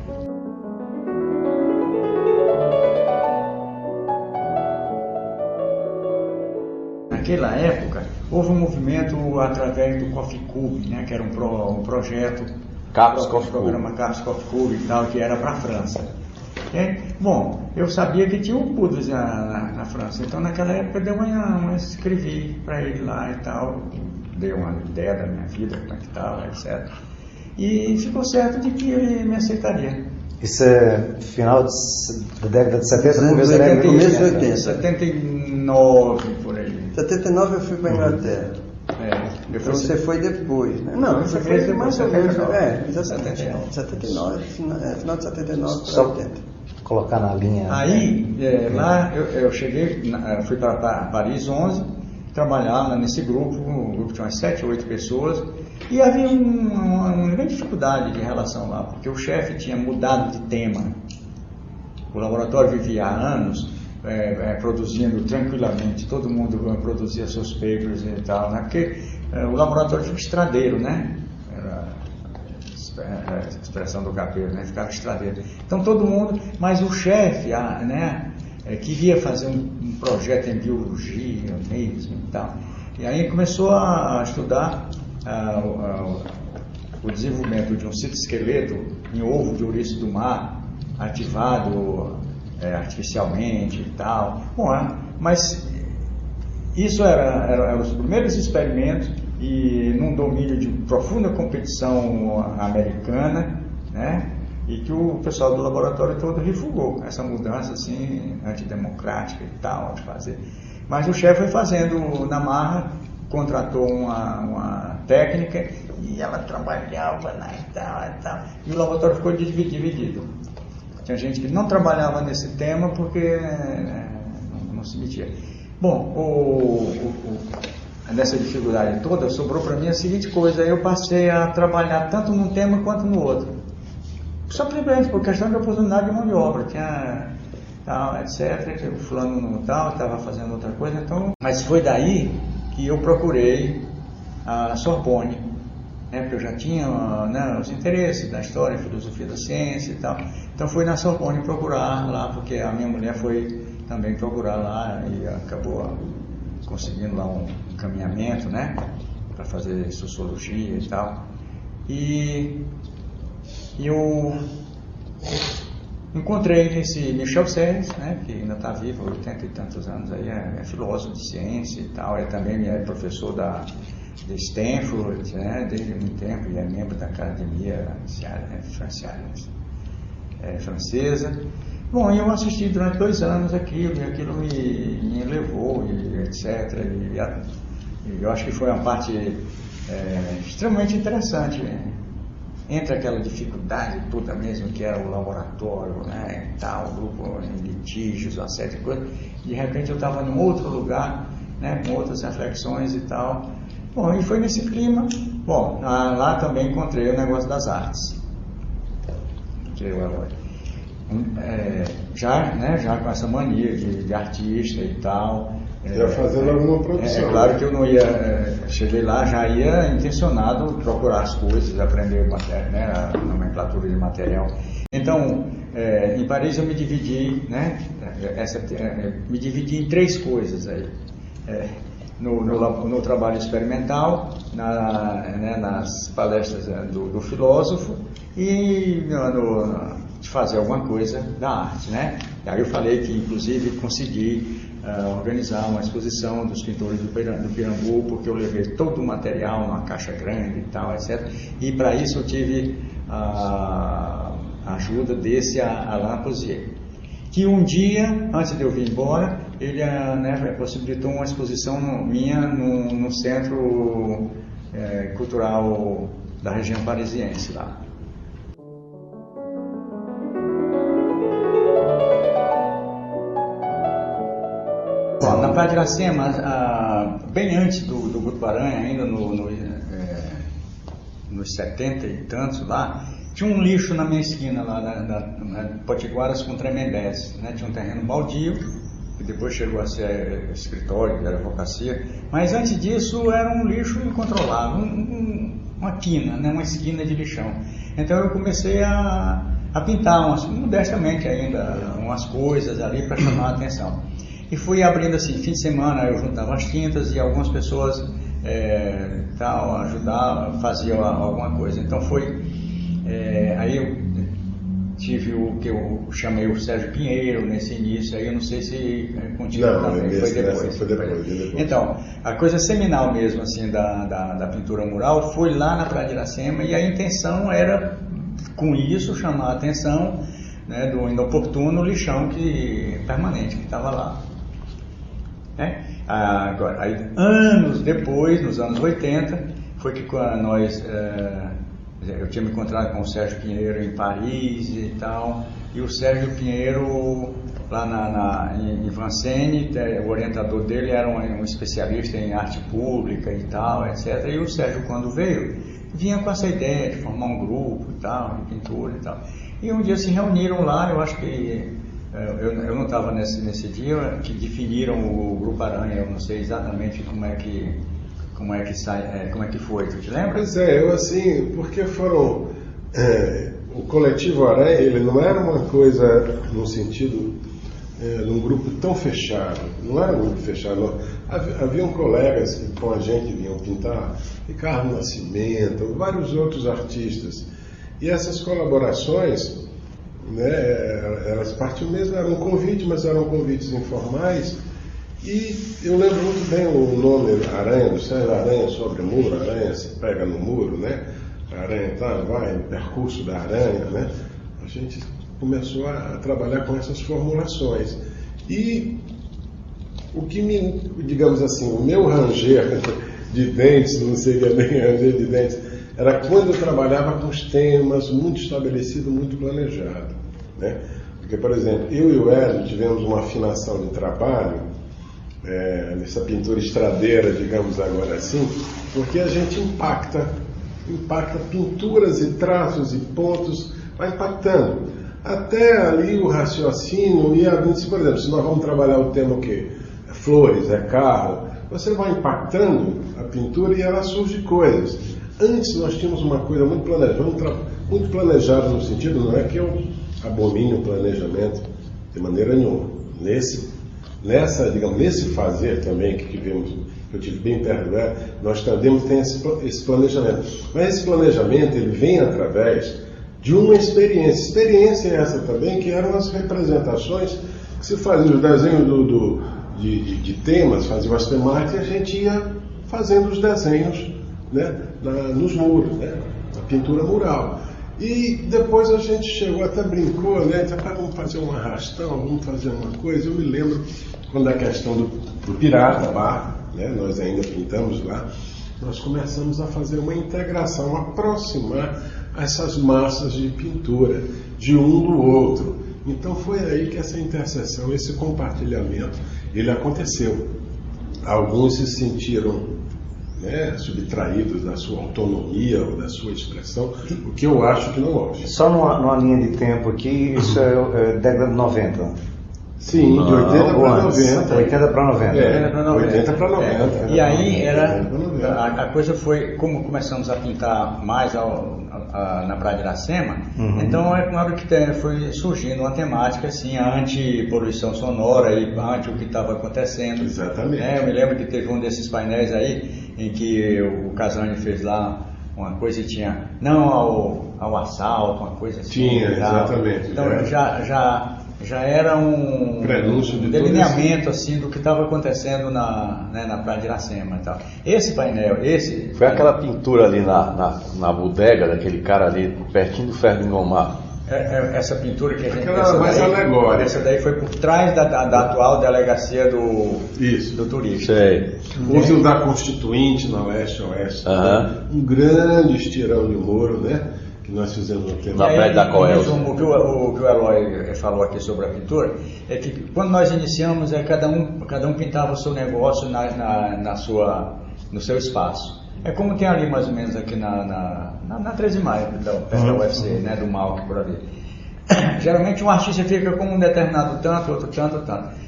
Naquela época, houve um movimento através do Coffee Cube, né, que era um projeto, programa Carlos Coffee Cube e tal, que era para a França. Bom, eu sabia que tinha um Pudus na França, então naquela época eu escrevi para ele lá e tal, dei uma ideia da minha vida, como é que estava, etc. E ficou certo de que ele me aceitaria. Isso é final da década de 70, começo da década de 80. 79, por aí. 79 eu fui para a Inglaterra. Então você foi depois, né? Não, você foi mais ou menos. Exatamente. 79, final de 79 para 80. Colocar na linha. Aí, lá eu cheguei, fui para Paris 11, trabalhar nesse grupo, o grupo tinha umas 7 ou 8 pessoas, e havia uma grande dificuldade de relação lá, porque o chefe tinha mudado de tema. O laboratório vivia há anos produzindo tranquilamente, todo mundo produzia seus papers e tal, né? Porque o laboratório fica estradeiro, né? Era a expressão do Capelo, né? Ficava estradeiro. Então todo mundo, mas o chefe, né? Queria fazer um projeto em biologia mesmo e tal. E aí começou a estudar o desenvolvimento de um citoesqueleto em ovo de ouriço do mar, ativado artificialmente e tal. Bom, mas isso eram os primeiros experimentos e num domínio de profunda competição americana, né? E que o pessoal do laboratório todo refugou essa mudança assim antidemocrática e tal de fazer. Mas o chefe foi fazendo na marra, contratou uma técnica e ela trabalhava e tal. E o laboratório ficou dividido. Tinha gente que não trabalhava nesse tema porque não se metia. Bom, nessa dificuldade toda, sobrou para mim a seguinte coisa: eu passei a trabalhar tanto num tema quanto no outro. Simplesmente por questão de oportunidade de mão de obra. Tinha tal, etc. Que o fulano no tal estava fazendo outra coisa. Então, mas foi daí que eu procurei a Sorbonne, né, porque eu já tinha os interesses da história, filosofia da ciência e tal. Então fui na Sorbonne procurar lá, porque a minha mulher foi também procurar lá e acabou conseguindo lá um encaminhamento, né, para fazer sociologia e tal. E eu encontrei esse Michel Serres, né, que ainda está vivo, 80 e tantos anos, aí é filósofo de ciência e tal, ele também é professor de Stanford, né, desde muito tempo, e é membro da Academia francesa. Bom, eu assisti durante 2 anos aquilo, e aquilo me levou, e etc. E eu acho que foi uma parte extremamente interessante, entre aquela dificuldade toda mesmo que era o laboratório, né, e tal, o grupo em litígios, uma série de coisas. De repente eu estava num outro lugar, né, com outras reflexões e tal. Bom, e foi nesse clima. Bom, lá também encontrei o negócio das artes. Já com essa mania de artista e tal. Já fazendo alguma produção. É claro que eu não ia, cheguei lá, já ia intencionado procurar as coisas, aprender o material, né, a nomenclatura de material. Então, em Paris eu me dividi, né, me dividi em 3 coisas aí. No trabalho experimental, nas palestras do filósofo e de fazer alguma coisa da arte, né? E aí eu falei que inclusive consegui organizar uma exposição dos pintores do Pirambu, porque eu levei todo o material numa caixa grande e tal, etc. E para isso eu tive a ajuda desse Alain Posier, que um dia, antes de eu vir embora, ele possibilitou uma exposição minha no Centro Cultural da região parisiense lá. Bom, na Praia de Iracema, bem antes do Grupo Aranha, ainda nos 70 e tantos lá, tinha um lixo na minha esquina lá na Potiguaras com Tremembés, né? Tinha um terreno baldio, que depois chegou a ser escritório de advocacia, mas antes disso era um lixo incontrolável, uma quina, né? Uma esquina de lixão. Então eu comecei a pintar, modestamente ainda, umas coisas ali para chamar a atenção. E fui abrindo assim, fim de semana eu juntava as tintas e algumas pessoas ajudavam, faziam alguma coisa. Então aí eu tive o que eu chamei o Sérgio Pinheiro nesse início, aí eu não sei se contigo também, foi depois. Então, a coisa seminal mesmo assim da pintura mural foi lá na Praia de Iracema, e a intenção era, com isso, chamar a atenção, né, do inoportuno lixão permanente que estava lá. Né? Agora, aí, anos depois, nos anos 80, foi que eu tinha me encontrado com o Sérgio Pinheiro em Paris e tal, e o Sérgio Pinheiro, lá em Vincennes, o orientador dele era um especialista em arte pública e tal, etc. E o Sérgio, quando veio, vinha com essa ideia de formar um grupo e tal, de pintura e tal. E um dia se reuniram lá, eu acho que eu não estava nesse dia, que definiram o Grupo Aranha, eu não sei exatamente como é que foi, tu te lembra? Pois eu assim, porque foram... o coletivo Aranha, ele não era uma coisa no sentido num grupo tão fechado. Não era um grupo fechado, não. Haviam colegas que com a gente vinham pintar, Ricardo Nascimento, vários outros artistas. E essas colaborações, né, elas partiam mesmo, eram um convite, mas eram convites informais. E eu lembro muito bem o nome Aranha, do Sérgio Aranha, sobre o muro, Aranha se pega no muro, né? A aranha vai no percurso da aranha, né? A gente começou a trabalhar com essas formulações. E o que me, digamos assim, o meu ranger de dentes, não seria nem ranger de dentes, era quando eu trabalhava com os temas muito estabelecido, muito planejado, né? Porque, por exemplo, eu e o Hélio tivemos uma afinação de trabalho nessa pintura estradeira, digamos agora assim, porque a gente impacta pinturas e traços e pontos, vai impactando. Até ali o raciocínio e por exemplo, se nós vamos trabalhar o tema o quê? É flores, é carro, você vai impactando a pintura e ela surge coisas. Antes nós tínhamos uma coisa muito planejada no sentido, não é que eu abomine o planejamento de maneira nenhuma. Nesse fazer também que tivemos, que eu tive bem perto dela, nós também temos esse planejamento. Mas esse planejamento ele vem através de uma experiência. Experiência essa também que eram as representações que se faziam, os desenhos de temas, faziam as temáticas e a gente ia fazendo os desenhos, né, nos muros, né, na pintura mural. E depois a gente chegou, até brincou, né? Vamos fazer um arrastão, vamos fazer uma coisa. Eu me lembro quando a questão do pirata, barco, né? Nós ainda pintamos lá, nós começamos a fazer uma integração, aproximar essas massas de pintura de um do outro. Então foi aí que essa interseção, esse compartilhamento, ele aconteceu. Alguns se sentiram, né, subtraídos da sua autonomia ou da sua expressão, o que eu acho que não houve. Só numa linha de tempo aqui, isso é década de 90. Sim, de 80 para 90. 80 para 90. 80 para 90. E aí a coisa foi, como começamos a pintar mais na Praia de Iracema, então é claro que foi surgindo uma temática assim, anti-poluição sonora e anti o que estava acontecendo. Exatamente. Eu me lembro que teve um desses painéis aí, em que o Casani fez lá uma coisa e tinha não ao assalto, uma coisa assim. Tinha, exatamente. Então já era um prenúncio de delineamento assim do que estava acontecendo na Praia de Iracema e tal. Esse painel, foi aquela pintura ali na bodega daquele cara ali pertinho do ferro de engomar. Essa pintura que a gente alegórica. Essa daí foi por trás da atual delegacia do turismo. Sei. Houve o da Constituinte na leste-oeste. Um grande estirão de muro, né? Que nós fizemos no tempo. Na Praia da Coel. O que o Eloy falou aqui sobre a pintura é que quando nós iniciamos, cada um pintava o seu negócio no seu espaço. É como tem ali mais ou menos aqui na 13 de maio, perto da UFC, né, do Malc por ali. Geralmente um artista fica com um determinado tanto, outro tanto.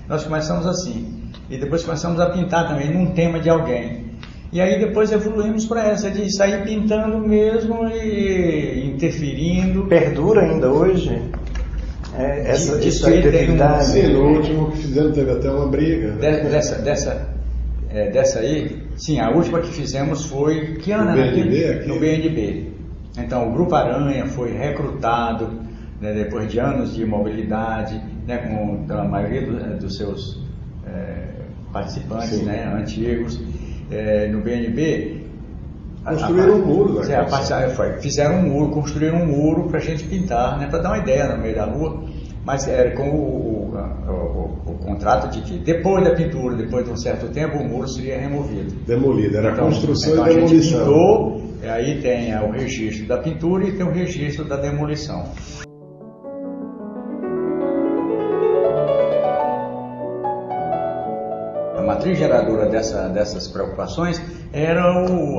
Nós começamos assim. E depois começamos a pintar também num tema de alguém. E aí depois evoluímos para essa de sair pintando mesmo e interferindo. Perdura ainda hoje? Essa atividade. Sim, no último que fizemos teve até uma briga. Dessa aí, sim, a última que fizemos foi que ano? No BNB. Então o Grupo Aranha foi recrutado, né, depois de anos de mobilidade, né, com a maioria dos seus participantes, né, antigos, no BNB. Construíram um muro, né? Fizeram um muro, construíram um muro para a gente pintar, né, para dar uma ideia no meio da rua. Mas era com o contrato de que depois da pintura, depois de um certo tempo, o muro seria removido. Demolido, era construção e demolição. A gente pintou, aí tem o registro da pintura e tem o registro da demolição. A matriz geradora dessas preocupações era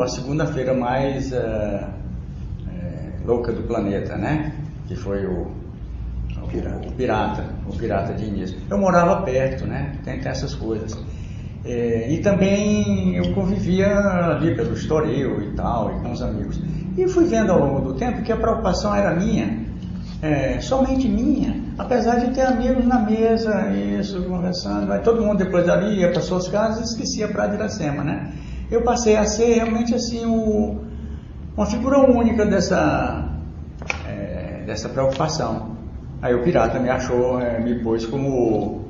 a segunda-feira mais louca do planeta, né? Que foi o pirata de início. Eu morava perto, né? Tem essas coisas. E também eu convivia ali pelo Estoril e tal, e com os amigos. E fui vendo ao longo do tempo que a preocupação era minha, somente minha. Apesar de ter amigos na mesa, isso, conversando, aí todo mundo depois dali ia para suas casas e esquecia Praia de Iracema, né? Eu passei a ser realmente assim uma figura única dessa preocupação. Aí o pirata me achou, me pôs como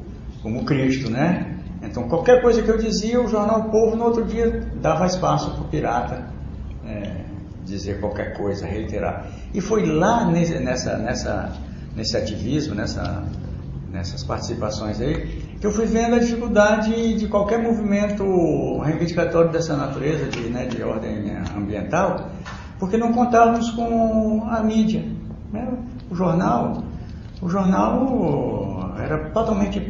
Cristo, né? Então qualquer coisa que eu dizia, o jornal O Povo no outro dia dava espaço para o pirata dizer qualquer coisa, reiterar. E foi lá nesse ativismo, nessas participações aí, que eu fui vendo a dificuldade de qualquer movimento reivindicatório dessa natureza, de ordem ambiental, porque não contávamos com a mídia, né? O jornal era totalmente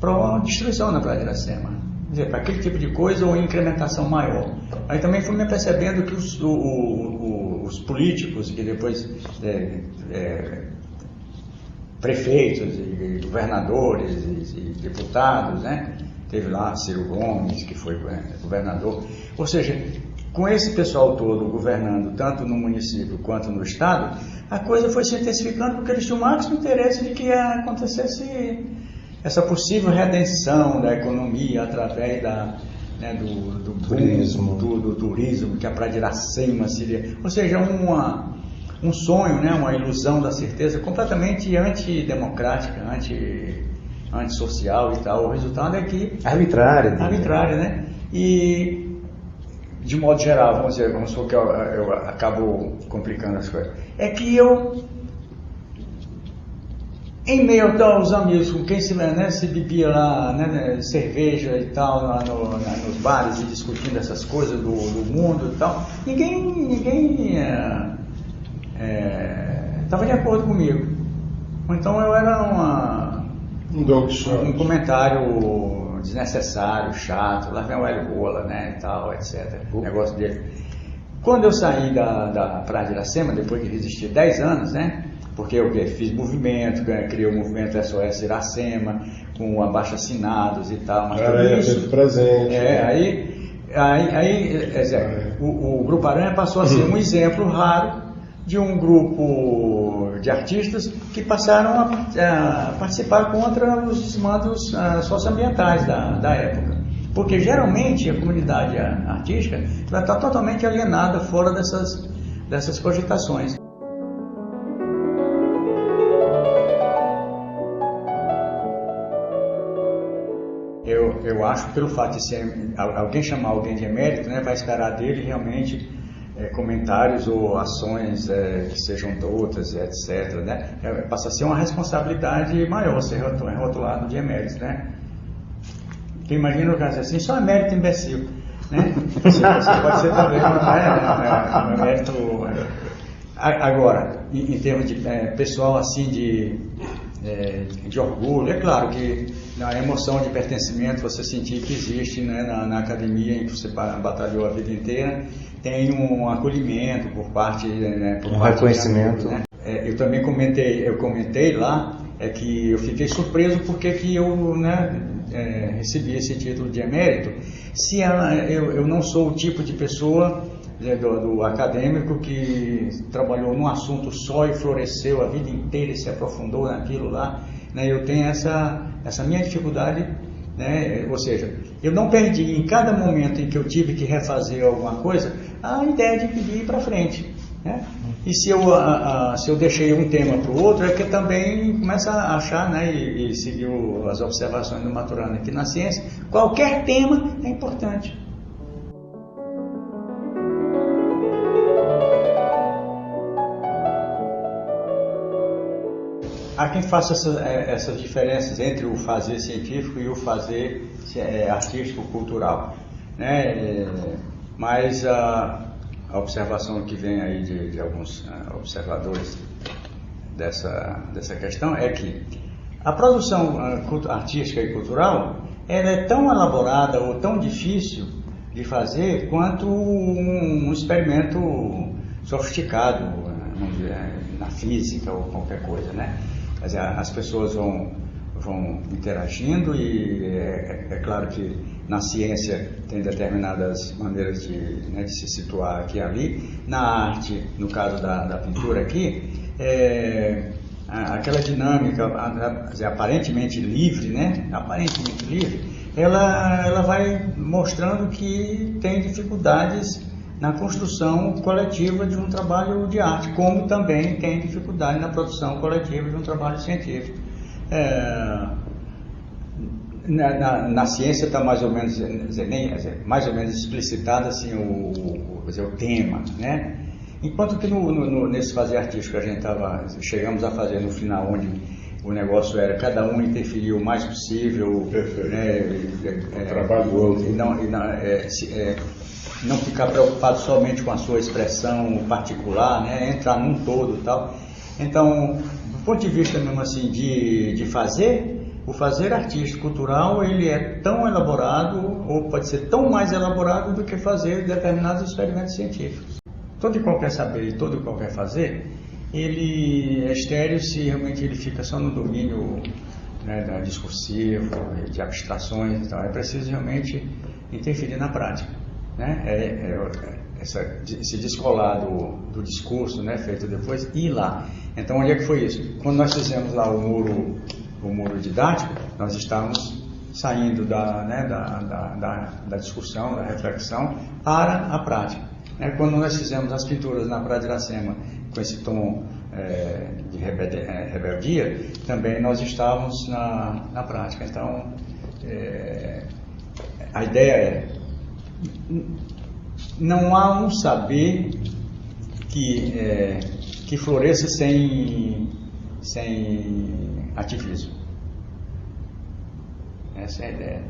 pró-destruição na Praia de Iracema. Quer dizer, para aquele tipo de coisa ou incrementação maior. Aí também fui me percebendo que os políticos, que depois prefeitos e governadores e deputados, né? Teve lá Ciro Gomes, que foi governador. Ou seja, com esse pessoal todo governando, tanto no município quanto no estado, a coisa foi se intensificando porque eles tinham o máximo interesse de que acontecesse essa possível redenção da economia através do turismo. Do turismo, que a Praia de Iracema seria, ou seja, um sonho, né, uma ilusão da certeza completamente antidemocrática, antissocial e tal. O resultado é que... Arbitrária, né? E, de modo geral, vamos supor que eu acabo complicando as coisas, é que eu, em meio aos amigos com quem se bebia lá, né, cerveja e tal, nos bares e discutindo essas coisas do mundo e tal, ninguém estava de acordo comigo. Então eu era um comentário desnecessário, chato, lá vem o Hélio Bola, né, e tal, etc. O negócio dele. Quando eu saí da Praia de Iracema, depois de resistir 10 anos, né, porque eu fiz movimento, criei o movimento SOS Iracema, com abaixo-assinados e tal, mas tudo isso... presente. O Grupo Aranha passou a ser um exemplo raro de um grupo de artistas que passaram a participar contra os desmandos socioambientais da época. Porque geralmente a comunidade artística está totalmente alienada fora dessas cogitações. Eu acho que pelo fato de ser alguém chamar alguém de emérito, né, vai esperar dele realmente comentários ou ações que sejam doutas, etc. Né? Passa a ser uma responsabilidade maior ser rotulado de emérito, né? Porque imagina o caso assim, só emérito imbecil, né? Você pode ser também um emérito. Agora, em termos de pessoal assim de orgulho, é claro que na emoção de pertencimento você sentir que existe, né, na academia em que você batalhou a vida inteira, tem um acolhimento por parte, reconhecimento, né? Eu também comentei lá que eu fiquei surpreso porque que eu, né, recebi esse título de emérito, se eu não sou o tipo de pessoa do acadêmico que trabalhou num assunto só e floresceu a vida inteira e se aprofundou naquilo lá, né? Eu tenho essa minha dificuldade, né? Ou seja, eu não perdi em cada momento em que eu tive que refazer alguma coisa a ideia de ir para frente, né? E se eu deixei um tema para o outro, é que eu também começo a achar, né, e seguir as observações do Maturana aqui na ciência, qualquer tema é importante. Há quem faça essas diferenças entre o fazer científico e o fazer artístico-cultural, né? Mas a observação que vem aí de alguns observadores dessa questão é que a produção artística e cultural ela é tão elaborada ou tão difícil de fazer quanto um experimento sofisticado, vamos dizer, na física ou qualquer coisa, né? Quer dizer, as pessoas vão interagindo e é claro que na ciência tem determinadas maneiras de se situar aqui e ali. Na arte, no caso da pintura aqui, aquela dinâmica aparentemente livre, né? Aparentemente livre, ela vai mostrando que tem dificuldades na construção coletiva de um trabalho de arte, como também tem dificuldade na produção coletiva de um trabalho científico. Na ciência está mais ou menos explicitado assim, o tema, né? Enquanto que nesse fazer artístico que a gente chegamos a fazer no final, onde o negócio era cada um interferir o mais possível, né, trabalho do outro. E não ficar preocupado somente com a sua expressão particular, né, entrar num todo e tal. Então, do ponto de vista mesmo assim de fazer, o fazer artístico cultural, ele é tão elaborado, ou pode ser tão mais elaborado do que fazer determinados experimentos científicos. Todo e qualquer saber e todo e qualquer fazer, ele é estéril se realmente ele fica só no domínio, né, discursivo, de abstrações. Então, é preciso realmente interferir na prática, né? Esse descolar do discurso, né, feito depois, e ir lá. Então, onde é que foi isso? Quando nós fizemos lá o muro didático, nós estávamos saindo da discussão, da reflexão, para a prática. Quando nós fizemos as pinturas na Praia de Iracema com esse tom de rebeldia, também nós estávamos na prática. Então, a ideia não há um saber que floresça sem ativismo. Essa é a ideia.